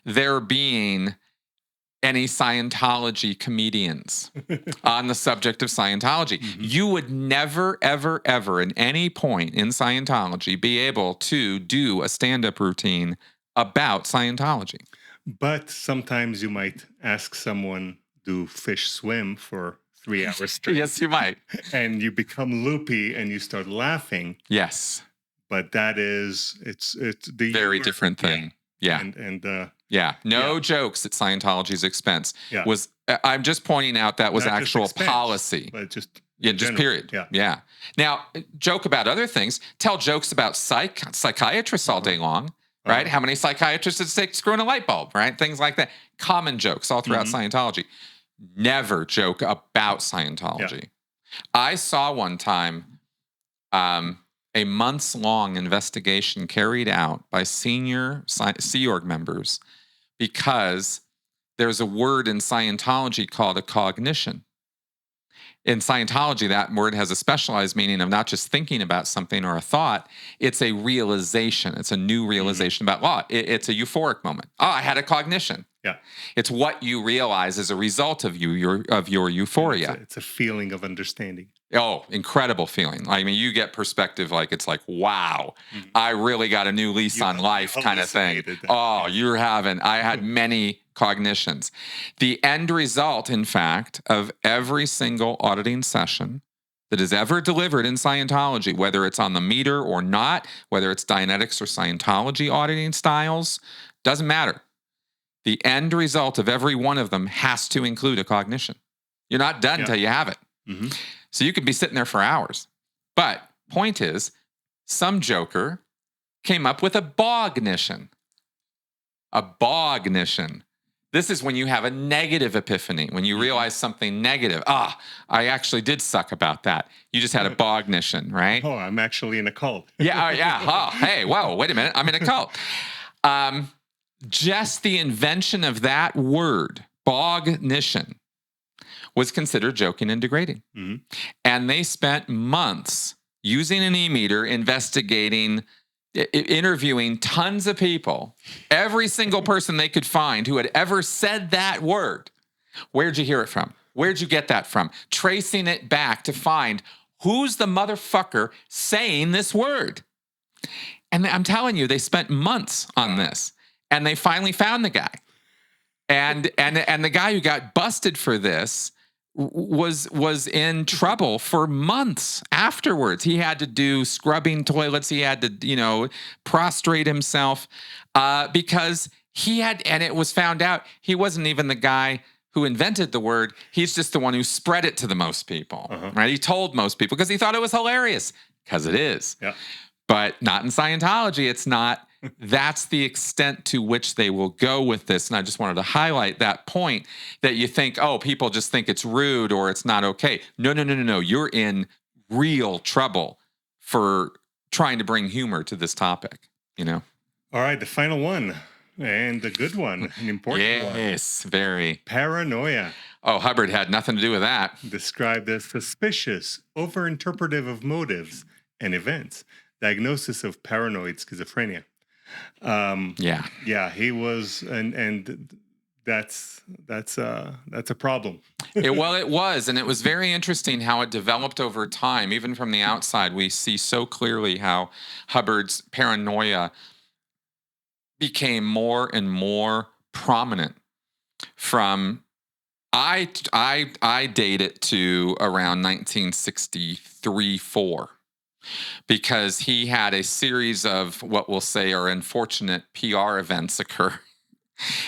S1: there being any Scientology comedians on the subject of Scientology. Mm-hmm. You would never, ever, ever, at any point in Scientology, be able to do a stand-up routine about Scientology.
S2: But sometimes you might ask someone, do fish swim for 3 hours straight?
S1: Yes, you might.
S2: And you become loopy and you start laughing.
S1: Yes.
S2: But that is, it's the
S1: very different thing. Yeah. No jokes at Scientology's expense.
S2: Yeah.
S1: I'm just pointing out that was
S2: not
S1: actual
S2: expense,
S1: policy.
S2: But just
S1: period. Yeah. Now, joke about other things. Tell jokes about psychiatrists all day long, right? How many psychiatrists does it take screwing a light bulb, right? Things like that. Common jokes all throughout Scientology. Never joke about Scientology. Yeah. I saw one time a months-long investigation carried out by senior Sea Org members because there's a word in Scientology called a cognition. In Scientology, that word has a specialized meaning of not just thinking about something or a thought, it's a realization. It's a new realization about law. It's a euphoric moment. Oh, I had a cognition.
S2: Yeah.
S1: It's what you realize as a result of your euphoria.
S2: It's a feeling of understanding.
S1: Oh, incredible feeling. I mean, you get perspective like it's like, wow, I really got a new lease on life kind of thing. Oh, I had many cognitions. The end result, in fact, of every single auditing session that is ever delivered in Scientology, whether it's on the meter or not, whether it's Dianetics or Scientology auditing styles, doesn't matter. The end result of every one of them has to include a cognition. You're not done until you have it. Mm-hmm. So you could be sitting there for hours. But point is, some joker came up with a bognition. A bognition. This is when you have a negative epiphany, when you realize something negative. I actually did suck about that. You just had a bognition, right?
S2: Oh, I'm actually in a cult.
S1: Yeah. Oh, hey, whoa, wait a minute. I'm in a cult. Just the invention of that word, bognition, was considered joking and degrading. Mm-hmm. And they spent months using an e-meter, investigating, interviewing tons of people, every single person they could find who had ever said that word. Where'd you hear it from? Where'd you get that from? Tracing it back to find who's the motherfucker saying this word. And I'm telling you, they spent months on this. And they finally found the guy. And the guy who got busted for this was in trouble for months afterwards. He had to do scrubbing toilets. He had to, prostrate himself because he had, and it was found out he wasn't even the guy who invented the word. He's just the one who spread it to the most people, right? He told most people because he thought it was hilarious, because it is. Yeah. But not in Scientology. It's not. That's the extent to which they will go with this. And I just wanted to highlight that point that you think, people just think it's rude or it's not okay. No. You're in real trouble for trying to bring humor to this topic, All
S2: right, the final one, and the good one, an important one.
S1: Yes, very.
S2: Paranoia.
S1: Oh, Hubbard had nothing to do with that.
S2: Described as suspicious, over-interpretive of motives and events. Diagnosis of paranoid schizophrenia.
S1: Yeah,
S2: he was, and that's a problem.
S1: It was, and it was very interesting how it developed over time. Even from the outside, we see so clearly how Hubbard's paranoia became more and more prominent. From I date it to around 1963-4, because he had a series of what we'll say are unfortunate PR events occur.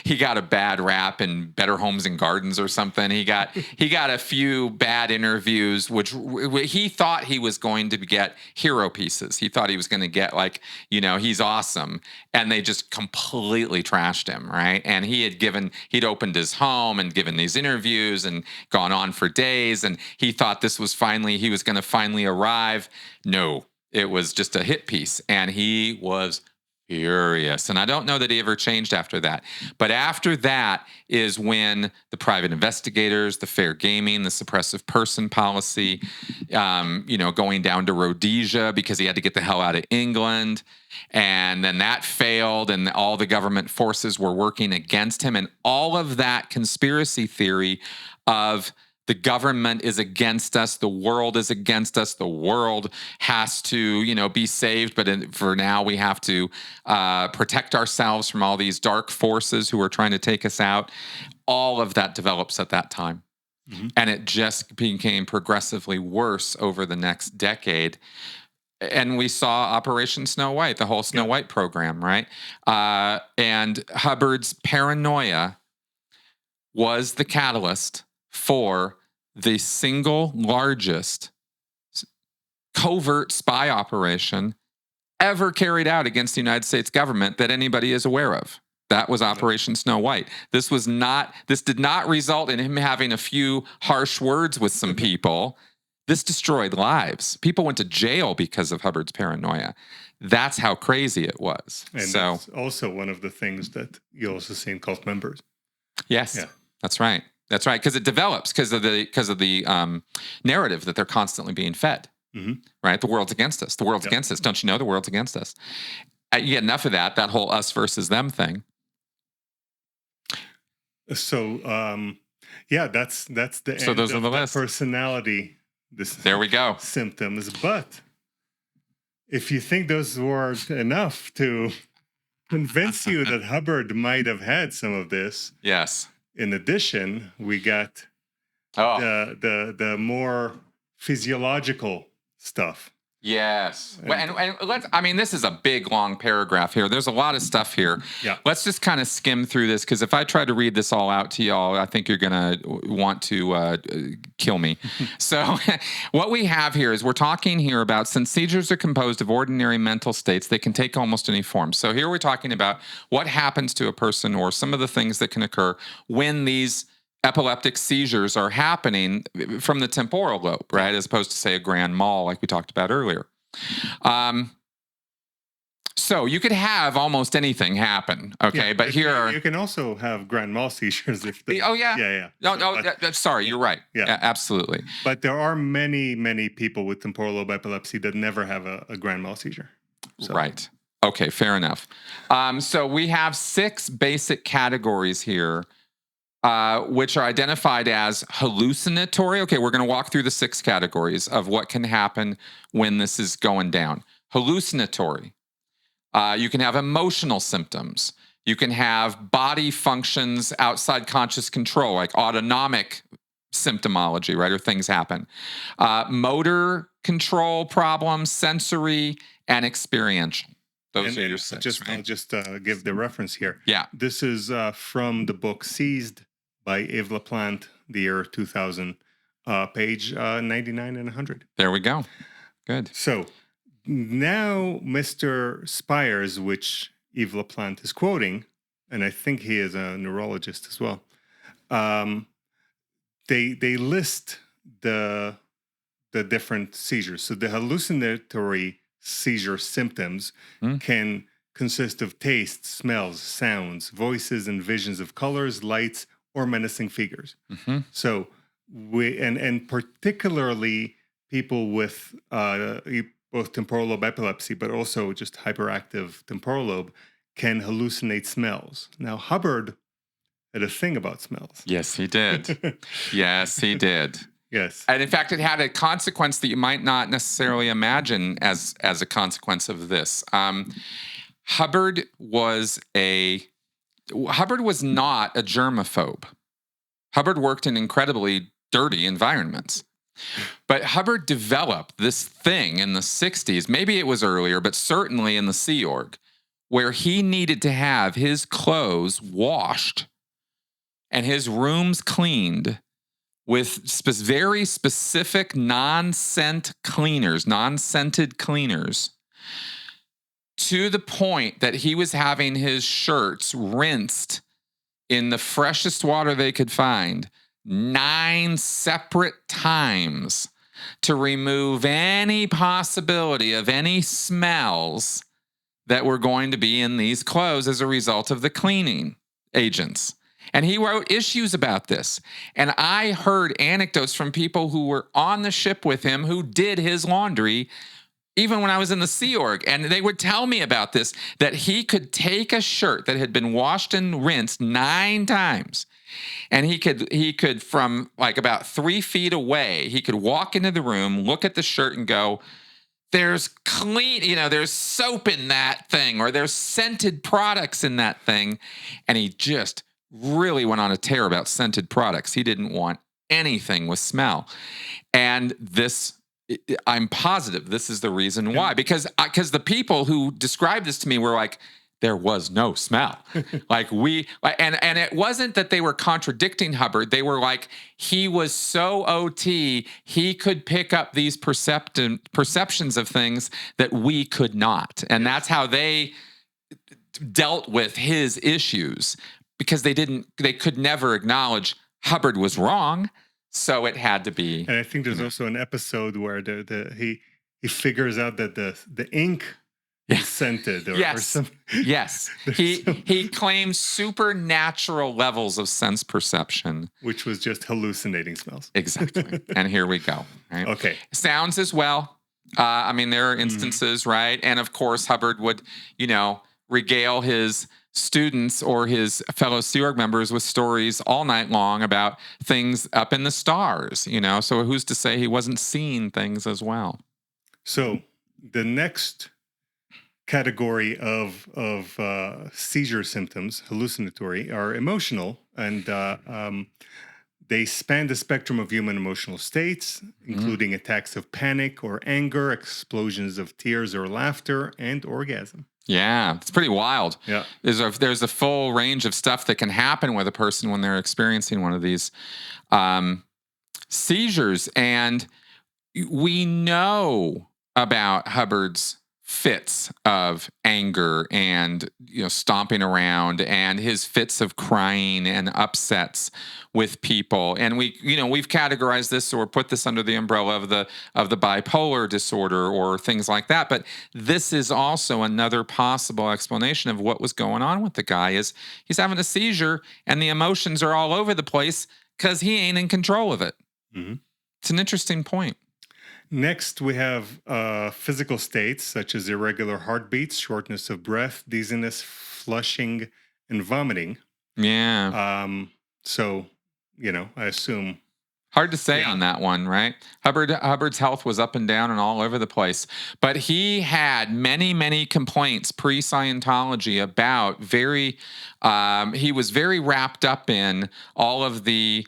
S1: He got a bad rap in Better Homes and Gardens or something. He got a few bad interviews, which he thought he was going to get hero pieces. He thought he was going to get, like, he's awesome, and they just completely trashed him, right? And he'd opened his home and given these interviews and gone on for days, and he thought he was going to finally arrive. No, it was just a hit piece, and he was furious. And I don't know that he ever changed after that. But after that is when the private investigators, the fair gaming, the suppressive person policy, going down to Rhodesia because he had to get the hell out of England. And then that failed, and all the government forces were working against him. And all of that conspiracy theory of the government is against us, the world is against us, the world has to, be saved, but for now we have to protect ourselves from all these dark forces who are trying to take us out. All of that develops at that time. Mm-hmm. And it just became progressively worse over the next decade. And we saw Operation Snow White, the whole Snow White program, right? And Hubbard's paranoia was the catalyst for the single largest covert spy operation ever carried out against the United States government that anybody is aware of. That was Operation Snow White. This did not result in him having a few harsh words with some people. This destroyed lives. People went to jail because of Hubbard's paranoia. That's how crazy it was.
S2: And that's also one of the things that you also see in cult members.
S1: Yes, yeah. That's right. That's right, because it develops because of the narrative that they're constantly being fed. Mm-hmm. Right, the world's against us. The world's against us. Don't you know the world's against us? You get enough of that whole us versus them thing.
S2: So, that's the
S1: so
S2: end
S1: those
S2: of
S1: are the
S2: the
S1: list.
S2: Personality.
S1: There we go.
S2: Symptoms, but if you think those were enough to convince you that Hubbard might have had some of this,
S1: yes.
S2: In addition, we got the more physiological stuff.
S1: Yes. And this is a big, long paragraph here. There's a lot of stuff here.
S2: Yeah.
S1: Let's just kind of skim through this, because if I try to read this all out to y'all, I think you're going to want to kill me. So what we have here is we're talking here about, since seizures are composed of ordinary mental states, they can take almost any form. So here we're talking about what happens to a person, or some of the things that can occur when these epileptic seizures are happening from the temporal lobe, right? As opposed to, say, a grand mal, like we talked about earlier. So you could have almost anything happen, okay?
S2: Yeah,
S1: but
S2: you can also have grand mal seizures.
S1: Yeah. Sorry, you're right. Yeah, absolutely.
S2: But there are many, many people with temporal lobe epilepsy that never have a grand mal seizure. So.
S1: Right. Okay, fair enough. So we have 6 basic categories here, which are identified as hallucinatory. Okay, we're going to walk through the 6 categories of what can happen when this is going down. Hallucinatory. You can have emotional symptoms. You can have body functions outside conscious control, like autonomic symptomology, right? Or things happen. Motor control problems, sensory, and experiential. Those are your 6.
S2: I'll just give the reference here.
S1: Yeah.
S2: This is from the book Seized by Yves Laplante, the year 2000, page 99 and 100.
S1: There we go. Good.
S2: So now Mr. Spires, which Yves Laplante is quoting, and I think he is a neurologist as well, they list the different seizures. So the hallucinatory seizure symptoms can consist of tastes, smells, sounds, voices, and visions of colors, lights, or menacing figures. Mm-hmm. So and particularly people with both temporal lobe epilepsy, but also just hyperactive temporal lobe, can hallucinate smells. Now, Hubbard had a thing about smells.
S1: Yes, he did. Yes, he did.
S2: Yes.
S1: And in fact, it had a consequence that you might not necessarily imagine as a consequence of this. Hubbard was not a germaphobe. Hubbard worked in incredibly dirty environments. But Hubbard developed this thing in the 60s, maybe it was earlier, but certainly in the Sea Org, where he needed to have his clothes washed and his rooms cleaned with very specific non-scented cleaners, to the point that he was having his shirts rinsed in the freshest water they could find 9 separate times to remove any possibility of any smells that were going to be in these clothes as a result of the cleaning agents. And he wrote issues about this. And I heard anecdotes from people who were on the ship with him who did his laundry even when I was in the Sea Org. And they would tell me about this, that he could take a shirt that had been washed and rinsed 9 times. And he could from like about 3 feet away, he could walk into the room, look at the shirt and go, there's there's soap in that thing, or there's scented products in that thing. And he just really went on a tear about scented products. He didn't want anything with smell. And I'm positive this is the reason why, because the people who described this to me were like, there was no smell. And it wasn't that they were contradicting Hubbard. They were like, he was so OT, he could pick up these perceptions of things that we could not. And that's how they dealt with his issues, because they could never acknowledge Hubbard was wrong. So it had to be.
S2: And I think there's also an episode where he figures out that the ink is scented or something.
S1: Yes. He claims supernatural levels of sense perception,
S2: which was just hallucinating smells.
S1: Exactly. And here we go. Right?
S2: Okay.
S1: Sounds as well. There are instances, right? And of course, Hubbard would, regale his students or his fellow Sea Org members with stories all night long about things up in the stars, So who's to say he wasn't seeing things as well?
S2: So the next category of seizure symptoms, hallucinatory, are emotional, and they span the spectrum of human emotional states, including attacks of panic or anger, explosions of tears or laughter, and orgasm.
S1: Yeah, it's pretty wild.
S2: Yeah,
S1: there's a full range of stuff that can happen with a person when they're experiencing one of these seizures, and we know about Hubbard's fits of anger and stomping around, and his fits of crying and upsets with people. And we've categorized this or put this under the umbrella of the bipolar disorder or things like that. But this is also another possible explanation of what was going on with the guy. Is he's having a seizure and the emotions are all over the place because he ain't in control of it. Mm-hmm. It's an interesting point.
S2: Next, we have physical states such as irregular heartbeats, shortness of breath, dizziness, flushing, and vomiting.
S1: Yeah.
S2: I assume.
S1: Hard to say on that one, right? Hubbard's health was up and down and all over the place. But he had many, many complaints pre-Scientology about he was very wrapped up in all of the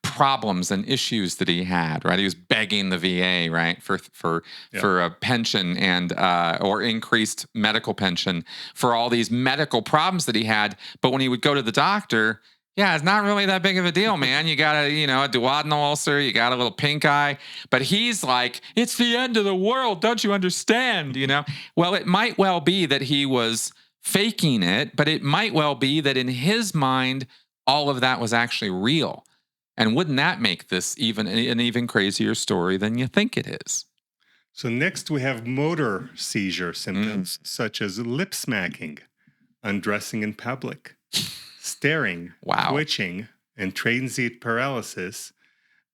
S1: problems and issues that he had, right? He was begging the VA, right, for a pension and or increased medical pension for all these medical problems that he had. But when he would go to the doctor, it's not really that big of a deal, man. You got a duodenal ulcer, you got a little pink eye, but he's like, it's the end of the world, don't you understand? Well, it might well be that he was faking it, but it might well be that in his mind, all of that was actually real. And wouldn't that make this an even crazier story than you think it is?
S2: So next we have motor seizure symptoms, such as lip smacking, undressing in public, staring, twitching, and transient paralysis,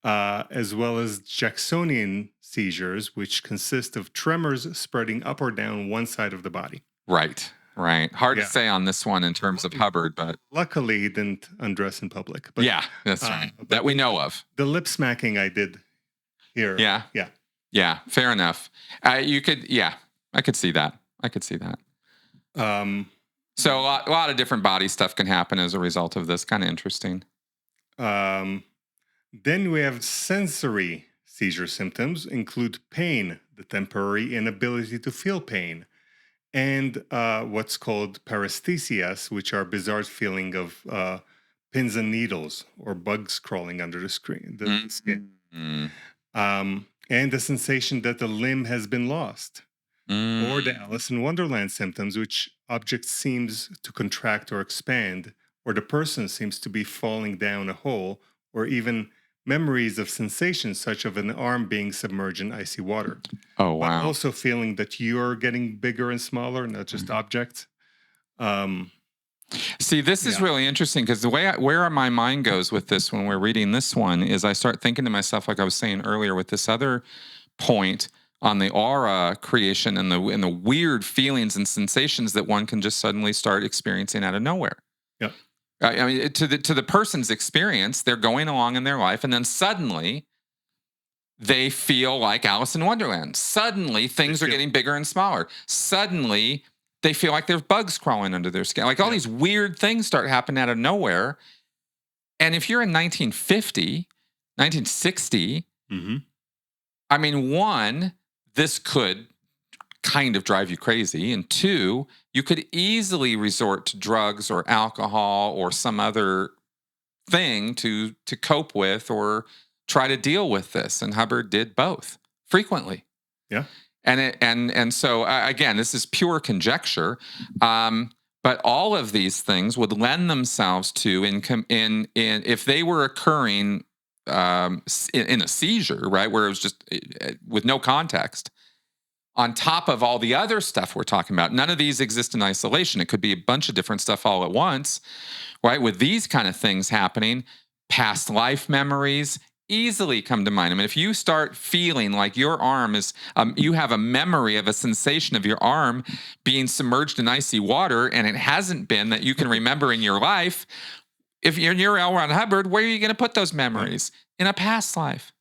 S2: as well as Jacksonian seizures, which consist of tremors spreading up or down one side of the body.
S1: Right. Right. Hard
S2: Yeah.
S1: to say on this one in terms of Hubbard, but
S2: Luckily, he didn't undress in public. But,
S1: yeah, that's right.
S2: but
S1: That we know of.
S2: The lip smacking I did here.
S1: Yeah.
S2: Yeah.
S1: Yeah. Fair enough. I could see that. So a lot of different body stuff can happen as a result of this. Kind of interesting.
S2: Then we have sensory seizure symptoms include pain, the temporary inability to feel pain, and what's called paresthesias, which are bizarre feeling of pins and needles or bugs crawling under the skin. And the sensation that the limb has been lost. Or the Alice in Wonderland symptoms, which object seems to contract or expand, or the person seems to be falling down a hole, or even memories of sensations such as an arm being submerged in icy water.
S1: Oh, wow.
S2: But also feeling that you're getting bigger and smaller, not just objects.
S1: See, this is really interesting because the way where my mind goes with this when we're reading this one is I start thinking to myself, like I was saying earlier with this other point on the aura creation and the weird feelings and sensations that one can just suddenly start experiencing out of nowhere.
S2: Yeah.
S1: I mean, to the person's experience, they're going along in their life, and then suddenly they feel like Alice in Wonderland. Suddenly, things are getting bigger and smaller. Suddenly, they feel like there's bugs crawling under their skin. Like all these weird things start happening out of nowhere. And if you're in 1950, 1960, I mean, one, this could kind of drive you crazy. And two, you could easily resort to drugs or alcohol or some other thing to cope with or try to deal with this. And Hubbard did both frequently.
S2: Yeah.
S1: And so again, this is pure conjecture. But all of these things would lend themselves to in if they were occurring in a seizure, right, where it was just with no context. On top of all the other stuff we're talking about, none of these exist in isolation. It could be a bunch of different stuff all at once, right? With these kind of things happening, past life memories easily come to mind. I mean, if you start feeling like your arm is, you have a memory of a sensation of your arm being submerged in icy water, and it hasn't been that you can remember in your life, if you're L. Ron Hubbard, where are you going to put those memories? In a past life.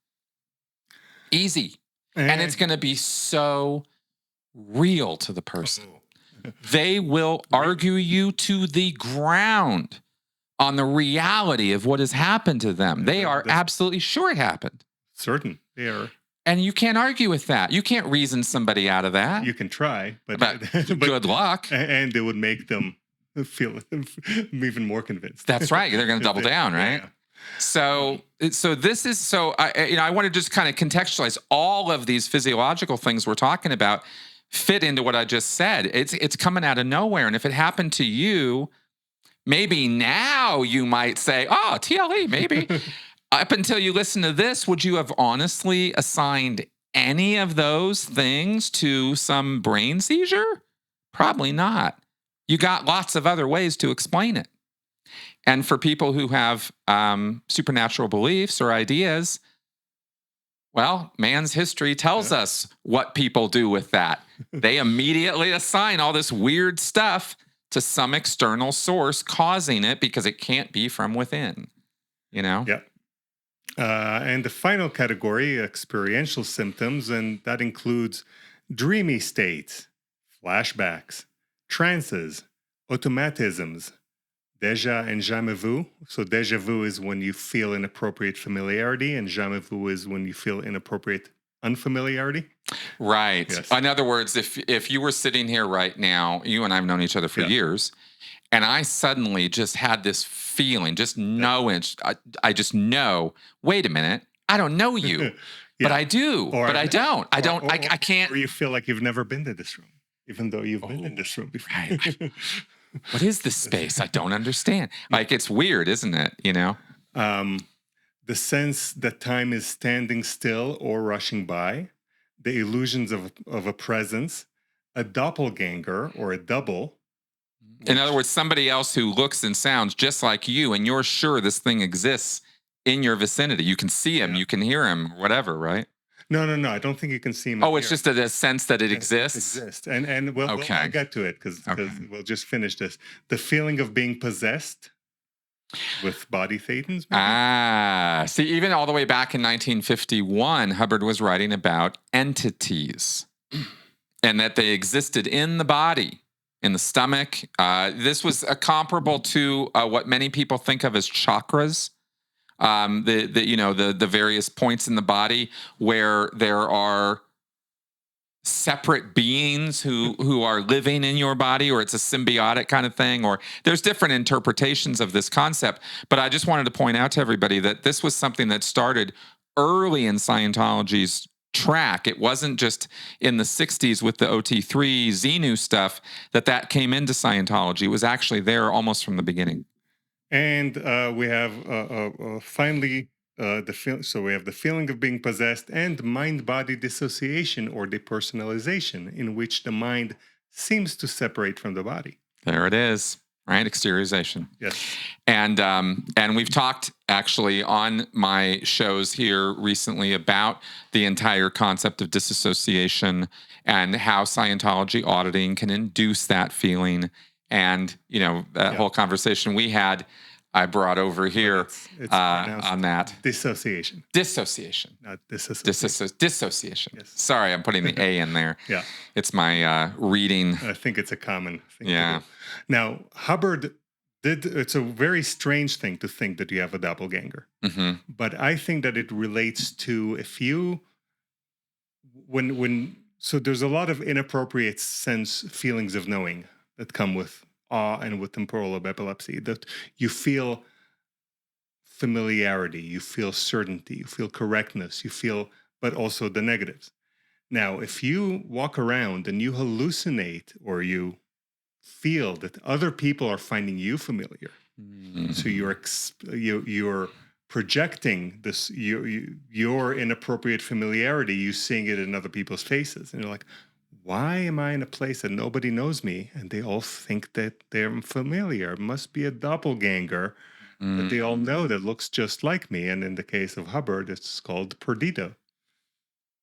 S1: Easy. And it's going to be so real to the person. They will argue you to the ground on the reality of what has happened to them. They are absolutely sure it happened.
S2: Certain. They are.
S1: And you can't argue with that. You can't reason somebody out of that.
S2: You can try, but
S1: good luck.
S2: And it would make them feel even more convinced.
S1: That's right. They're going to double down, right? Yeah. So this is I want to just kind of contextualize all of these physiological things we're talking about fit into what I just said. It's coming out of nowhere, and if it happened to you, maybe now you might say, "Oh, TLE, maybe." Up until you listen to this, would you have honestly assigned any of those things to some brain seizure? Probably not. You got lots of other ways to explain it. And for people who have supernatural beliefs or ideas, well, man's history tells us what people do with that. They immediately assign all this weird stuff to some external source causing it because it can't be from within, you know?
S2: Yeah. And the final category, experiential symptoms, and that includes dreamy states, flashbacks, trances, automatisms, déjà and jamais vu. So déjà vu is when you feel inappropriate familiarity, and jamais vu is when you feel inappropriate unfamiliarity.
S1: Right.
S2: Yes.
S1: In other words, if you were sitting here right now, you and I have known each other for years, and I suddenly just had this feeling, just knowing, I just know, wait a minute, I don't know you, but I do, but I don't. I can't.
S2: Or you feel like you've never been to this room, even though you've been in this room before.
S1: Right. What is this space? I don't understand. Like, it's weird, isn't it? You know?
S2: The sense that time is standing still or rushing by, the illusions of a presence, a doppelganger or a double.
S1: In other words, somebody else who looks and sounds just like you, and you're sure this thing exists in your vicinity. You can see him, you can hear him, whatever, right?
S2: No. I don't think you can see him.
S1: Oh, it's just a sense that it exists?
S2: It exists. And we'll get to it because we'll just finish this. The feeling of being possessed with body thetans, maybe?
S1: See, even all the way back in 1951, Hubbard was writing about entities and that they existed in the body, in the stomach. This was comparable to what many people think of as chakras. The various points in the body where there are separate beings who are living in your body, or it's a symbiotic kind of thing, or there's different interpretations of this concept. But I just wanted to point out to everybody that this was something that started early in Scientology's track. It wasn't just in the 60s with the OT3 Xenu stuff that came into Scientology. It was actually there almost from the beginning.
S2: And we have finally so we have the feeling of being possessed and mind-body dissociation or depersonalization, in which the mind seems to separate from the body.
S1: There it is, right? Exteriorization.
S2: Yes.
S1: And we've talked actually on my shows here recently about the entire concept of disassociation and how Scientology auditing can induce that feeling. And, that whole conversation we had, I brought over here
S2: it's
S1: on that.
S2: Dissociation.
S1: Dissociation.
S2: Not disassociation.
S1: Dissociation.
S2: Yes.
S1: Sorry, I'm putting the A in there.
S2: Yeah.
S1: It's my reading.
S2: I think it's a common thing.
S1: Yeah.
S2: To do. Now, Hubbard it's a very strange thing to think that you have a doppelganger.
S1: Mm-hmm.
S2: But I think that it relates to so there's a lot of inappropriate feelings of knowing that come with awe and with temporal lobe epilepsy, that you feel familiarity, you feel certainty, you feel correctness, but also the negatives. Now, if you walk around and you hallucinate or you feel that other people are finding you familiar, so you're projecting this your inappropriate familiarity, you seeing it in other people's faces, and you're like, why am I in a place that nobody knows me and they all think that they're familiar? It must be a doppelganger that they all know that looks just like me. And in the case of Hubbard, it's called Perdido,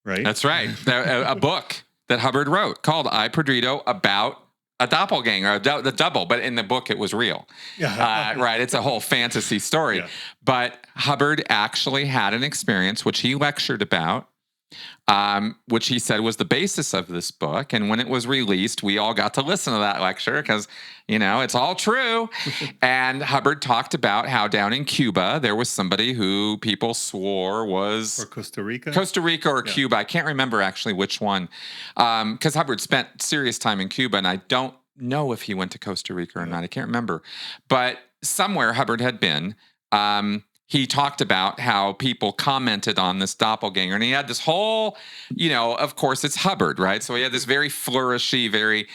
S2: right?
S1: That's right. A book that Hubbard wrote called I Perdido about a doppelganger, the double, but in the book it was real.
S2: Yeah.
S1: Right. It's a whole fantasy story.
S2: Yeah.
S1: But Hubbard actually had an experience which he lectured about, which he said was the basis of this book. And when it was released, we all got to listen to that lecture because, it's all true. And Hubbard talked about how down in Cuba, there was somebody who people swore was...
S2: Or Costa Rica?
S1: Costa Rica or Cuba. I can't remember actually which one. Because Hubbard spent serious time in Cuba, and I don't know if he went to Costa Rica or not. I can't remember. But somewhere Hubbard had been... he talked about how people commented on this doppelganger, and he had this whole, of course it's Hubbard, right? So he had this very flourishy, very,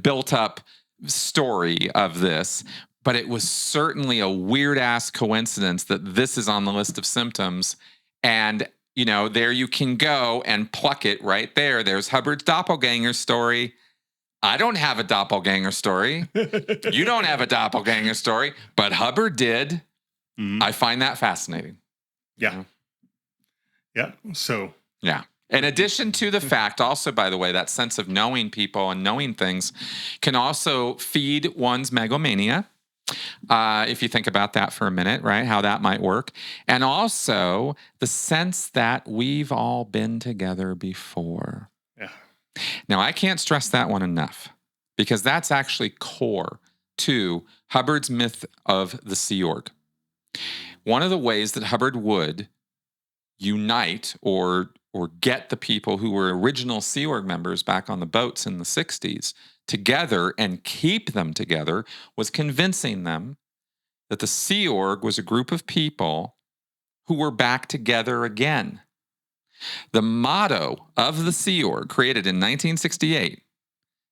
S1: built up story of this, but it was certainly a weird ass coincidence that this is on the list of symptoms. And, there you can go and pluck it right there. There's Hubbard's doppelganger story. I don't have a doppelganger story. You don't have a doppelganger story, but Hubbard did. Mm-hmm. I find that fascinating.
S2: Yeah. Yeah. So.
S1: Yeah. In addition to the fact, also, by the way, that sense of knowing people and knowing things can also feed one's megalomania. If you think about that for a minute, right? How that might work. And also the sense that we've all been together before.
S2: Yeah.
S1: Now, I can't stress that one enough because that's actually core to Hubbard's myth of the Sea Org. One of the ways that Hubbard would unite or get the people who were original Sea Org members back on the boats in the 60s together and keep them together was convincing them that the Sea Org was a group of people who were back together again. The motto of the Sea Org, created in 1968,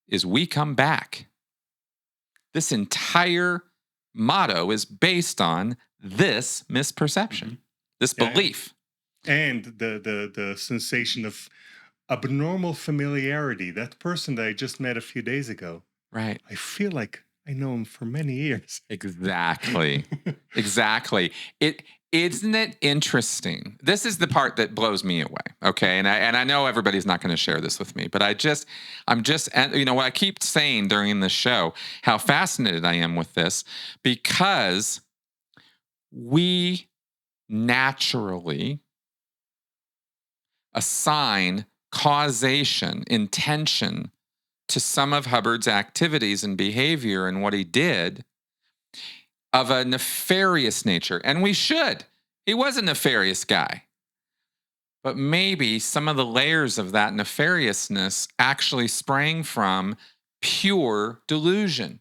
S1: is "We come back." This entire motto is based on this misperception, this belief.
S2: And the sensation of abnormal familiarity. That person that I just met a few days ago.
S1: Right.
S2: I feel like I know him for many years.
S1: Exactly. Exactly. Isn't it interesting? This is the part that blows me away. Okay. And I know everybody's not going to share this with me, but I'm just, and you know what I keep saying during the show, how fascinated I am with this, because we naturally assign causation, intention to some of Hubbard's activities and behavior and what he did of a nefarious nature. And we should. He was a nefarious guy. But maybe some of the layers of that nefariousness actually sprang from pure delusion,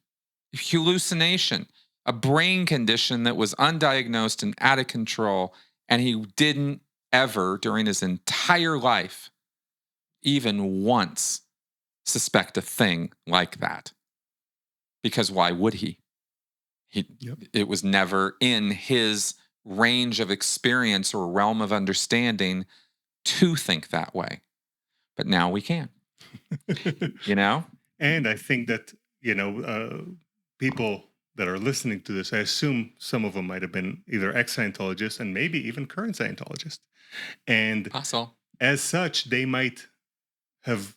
S1: hallucination, a brain condition that was undiagnosed and out of control. And he didn't ever, during his entire life, even once suspect a thing like that. Because why would he? It was never in his range of experience or realm of understanding to think that way. But now we can. You know?
S2: And I think that, people that are listening to this, I assume some of them might have been either ex-Scientologists and maybe even current Scientologists. And
S1: Possible.
S2: as such, they might have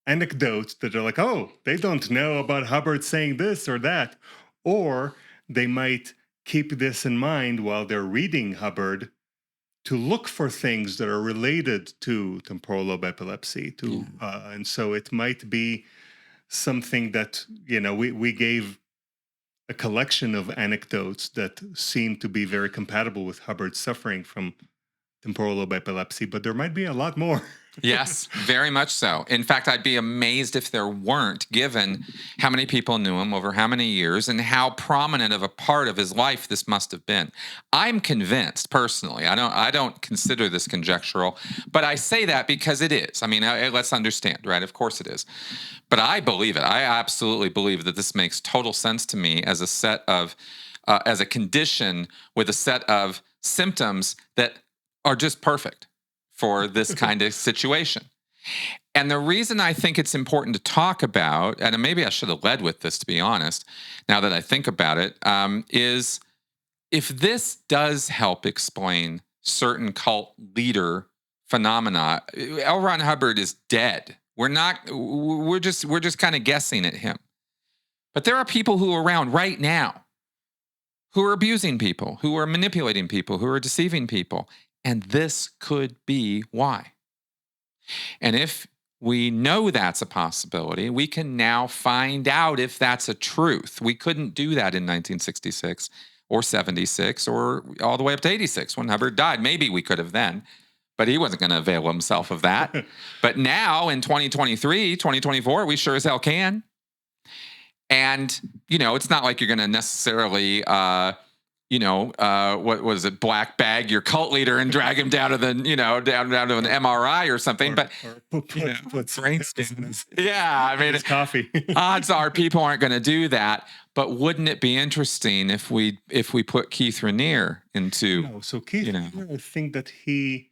S2: anecdotes that are like, oh, they don't know about Hubbard saying this or that. Or they might keep this in mind while they're reading Hubbard to look for things that are related to temporal lobe epilepsy. And so it might be something that, we gave a collection of anecdotes that seem to be very compatible with Hubbard's suffering from temporal lobe epilepsy, but there might be a lot more.
S1: Yes, very much so. In fact, I'd be amazed if there weren't, given how many people knew him over how many years and how prominent of a part of his life this must have been. I'm convinced, personally. I don't consider this conjectural, but I say that because it is. I mean, let's understand, right? Of course it is. But I believe it. I absolutely believe that this makes total sense to me as a set of, as a condition with a set of symptoms that are just perfect for this kind of situation. And the reason I think it's important to talk about, and maybe I should have led with this, to be honest, now that I think about it, is if this does help explain certain cult leader phenomena, L. Ron Hubbard is dead. We're just kind of guessing at him. But there are people who are around right now who are abusing people, who are manipulating people, who are deceiving people. And this could be why. And if we know that's a possibility, we can now find out if that's a truth. We couldn't do that in 1966 or 76 or all the way up to 86 when Hubbard died. Maybe we could have then, but he wasn't going to avail himself of that. But now in 2023, 2024, we sure as hell can. And, it's not like you're going to necessarily... what was it? Black bag your cult leader and drag him down to the, down to an MRI or something. But
S2: put brain scans.
S1: Yeah, I mean,
S2: it's coffee.
S1: Odds are people aren't going to do that. But wouldn't it be interesting if we put Keith Raniere into?
S2: So Keith, I think that he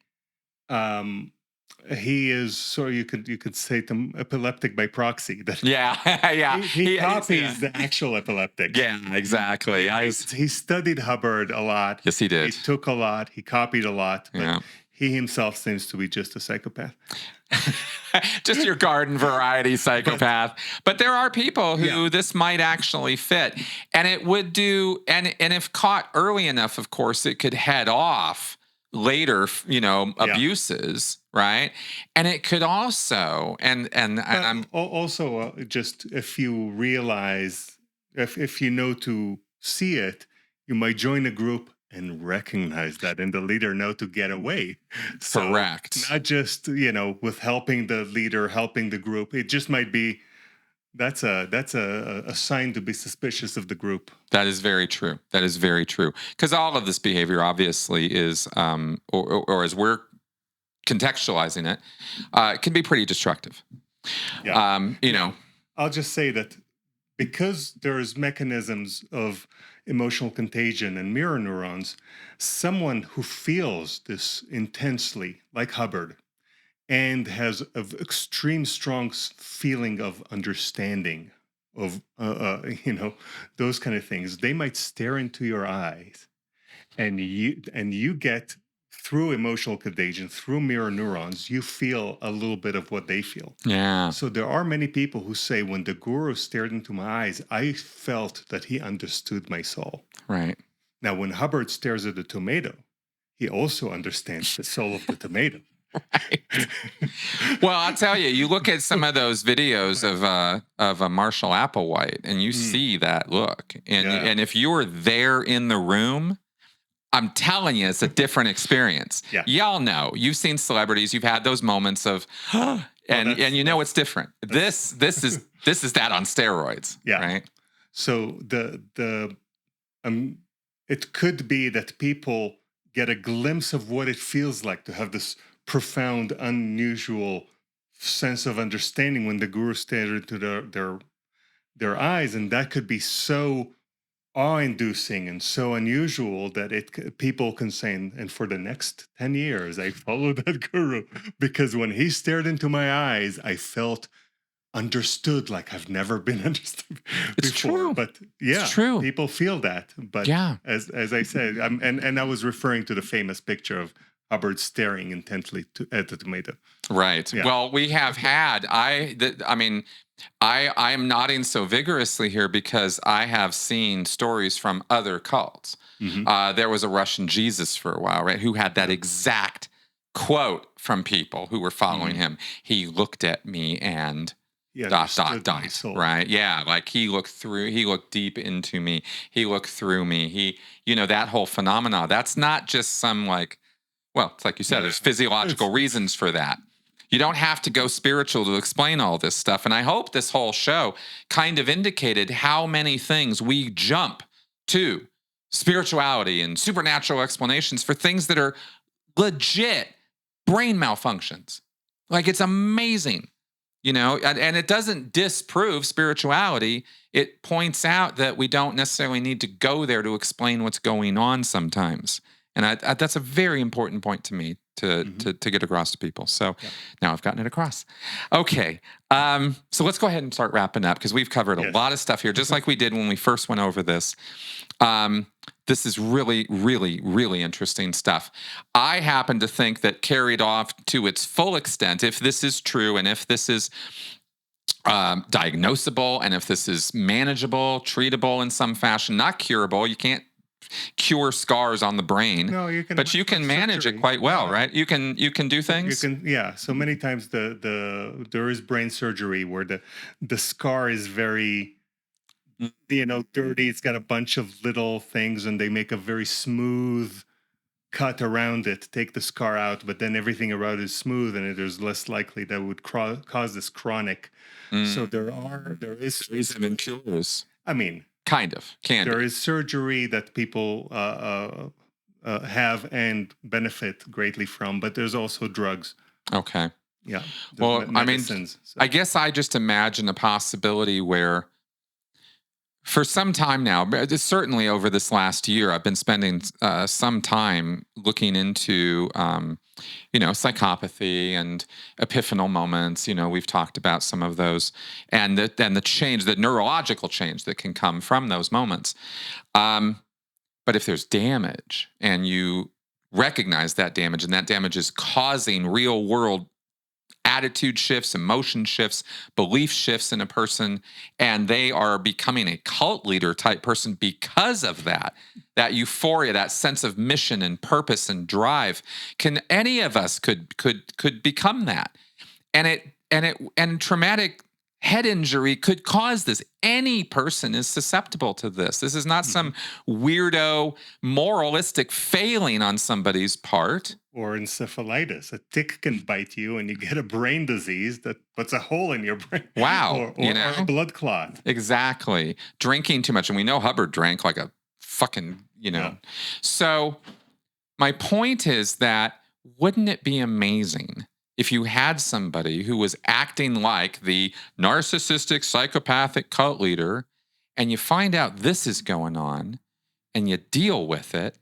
S2: is, so you could say epileptic by proxy. That
S1: yeah.
S2: He copies the actual epileptic.
S1: Yeah, exactly.
S2: He studied Hubbard a lot.
S1: Yes, he did.
S2: He took a lot. He copied a lot. But
S1: yeah.
S2: He himself seems to be just a psychopath.
S1: Just your garden variety psychopath. But there are people who this might actually fit. And it would do, and if caught early enough, of course, it could head off later, abuses, right? And it could also, and I'm
S2: also just if you realize, if you know to see it, you might join a group and recognize that, and the leader know to get away. So
S1: correct.
S2: Not just with helping the leader, helping the group. It just might be. That's a sign to be suspicious of the group.
S1: That is very true. That is very true. Because all of this behavior obviously is, or as we're contextualizing it, it can be pretty destructive.
S2: Yeah. I'll just say that because there's mechanisms of emotional contagion and mirror neurons, someone who feels this intensely, like Hubbard, and has an extreme strong feeling of understanding of those kind of things, they might stare into your eyes and you get through emotional contagion, through mirror neurons, you feel a little bit of what they feel.
S1: Yeah.
S2: So there are many people who say, when the guru stared into my eyes, I felt that he understood my soul.
S1: Right.
S2: Now, when Hubbard stares at the tomato, he also understands the soul of the tomato.
S1: Right. Well, I'll tell you, you look at some of those videos of a Marshall Applewhite, and you see that look. And if you were there in the room, I'm telling you, it's a different experience.
S2: Yeah.
S1: Y'all know, you've seen celebrities, you've had those moments of, and you know it's different. This is that on steroids.
S2: Yeah.
S1: Right.
S2: So it could be that people get a glimpse of what it feels like to have this profound, unusual sense of understanding when the guru stared into their eyes, and that could be so awe-inducing and so unusual that people can say, and for the next 10 years, I followed that guru because when he stared into my eyes, I felt understood like I've never been understood
S1: It's
S2: before.
S1: true.
S2: But yeah,
S1: it's true.
S2: People feel that. But
S1: yeah.
S2: as I said, and I was referring to the famous picture of Hubbard staring intently at the tomato.
S1: Right.
S2: Yeah.
S1: Well, we have had, I am nodding so vigorously here because I have seen stories from other cults.
S2: Mm-hmm.
S1: There was a Russian Jesus for a while, right, who had that exact quote from people who were following him. He looked at me and dot, right? Yeah, like he looked deep into me. He looked through me. That whole phenomena, that's not just some it's like you said, there's physiological reasons for that. You don't have to go spiritual to explain all this stuff. And I hope this whole show kind of indicated how many things we jump to spirituality and supernatural explanations for things that are legit brain malfunctions. Like, it's amazing, and it doesn't disprove spirituality. It points out that we don't necessarily need to go there to explain what's going on sometimes. And that's a very important point to me to get across to people. So now I've gotten it across. Okay. So let's go ahead and start wrapping up because we've covered a lot of stuff here, just like we did when we first went over this. This is really, really, really interesting stuff. I happen to think that carried off to its full extent, if this is true and if this is diagnosable and if this is manageable, treatable in some fashion, not curable, you can't cure scars on the brain.
S2: No, you can,
S1: but you can manage
S2: surgery.
S1: It quite well, right? You can do things.
S2: So many times there is brain surgery where the scar is very dirty. It's got a bunch of little things, and they make a very smooth cut around it, take the scar out, but then everything around is smooth, and it is less likely that would cause this chronic. So there is
S1: and cures.
S2: I mean.
S1: There
S2: is surgery that people have and benefit greatly from, but there's also drugs.
S1: Okay.
S2: Yeah.
S1: Well, I guess I just imagine a possibility where for some time now, but certainly over this last year, I've been spending some time looking into psychopathy and epiphanal moments. We've talked about some of those, and the change, the neurological change that can come from those moments. But if there's damage and you recognize that damage, and that damage is causing real world attitude shifts, emotion shifts, belief shifts in a person, and they are becoming a cult leader type person because of that euphoria, that sense of mission and purpose and drive. Can any of us could become that? And traumatic head injury could cause this. Any person is susceptible to this. This is not some weirdo moralistic failing on somebody's part.
S2: Or encephalitis. A tick can bite you and you get a brain disease that puts a hole in your brain.
S1: Wow.
S2: Or a blood clot.
S1: Exactly. Drinking too much. And we know Hubbard drank like a fucking, Yeah. So my point is that wouldn't it be amazing if you had somebody who was acting like the narcissistic, psychopathic cult leader, and you find out this is going on, and you deal with it,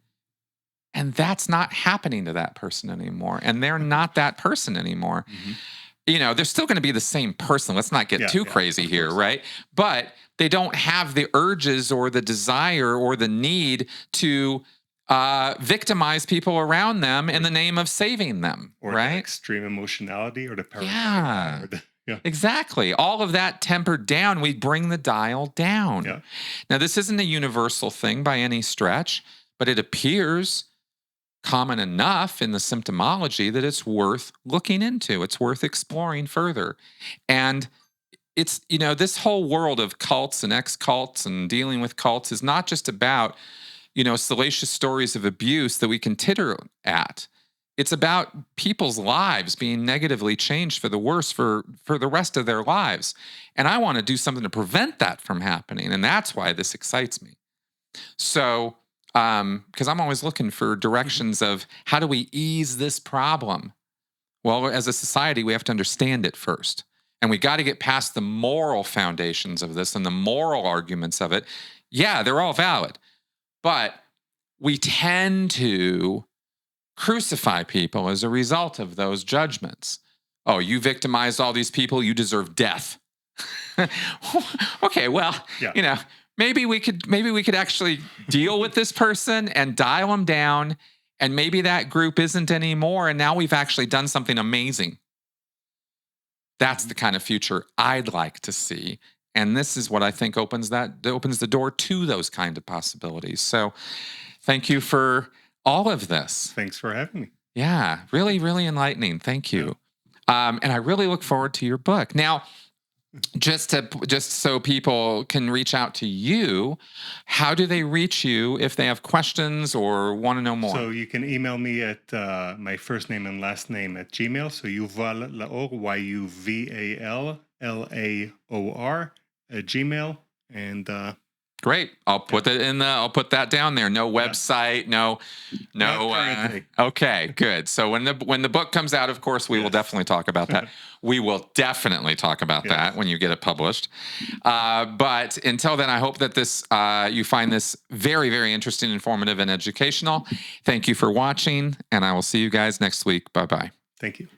S1: and that's not happening to that person anymore, and they're not that person anymore. They're still going to be the same person. Let's not get too crazy here, right? But they don't have the urges or the desire or the need to victimize people around them in the name of saving them,
S2: or
S1: right?
S2: the extreme emotionality or the paranoia.
S1: Yeah.
S2: Or the,
S1: Exactly. All of that tempered down, we bring the dial down.
S2: Yeah.
S1: Now, this isn't a universal thing by any stretch, but it appears common enough in the symptomology that it's worth looking into. It's worth exploring further. And it's, this whole world of cults and ex-cults and dealing with cults is not just about, salacious stories of abuse that we can titter at. It's about people's lives being negatively changed for the worse for the rest of their lives. And I want to do something to prevent that from happening. And that's why this excites me. So, because I'm always looking for directions of how do we ease this problem? Well, as a society, we have to understand it first. And we got to get past the moral foundations of this and the moral arguments of it. Yeah, they're all valid. But we tend to crucify people as a result of those judgments. Oh, you victimized all these people, you deserve death. Okay, well, maybe we could actually deal with this person and dial them down, and maybe that group isn't anymore, and now we've actually done something amazing. That's the kind of future I'd like to see. And this is what I think opens the door to those kind of possibilities. So thank you for all of this.
S2: Thanks for having me.
S1: Yeah, really, really enlightening. Thank you. And I really look forward to your book. Now, just so people can reach out to you, how do they reach you if they have questions or want to know more?
S2: So you can email me at my first name and last name at Gmail. So YuvalLaor, YuvalLaor at Gmail. And
S1: great. I'll put that in I'll put that down there. No website, no. Okay, good. So when the book comes out, of course, we will definitely talk about that. We will definitely talk about that when you get it published. But until then, I hope that you find this very, very interesting, informative, and educational. Thank you for watching, and I will see you guys next week. Bye-bye.
S2: Thank you.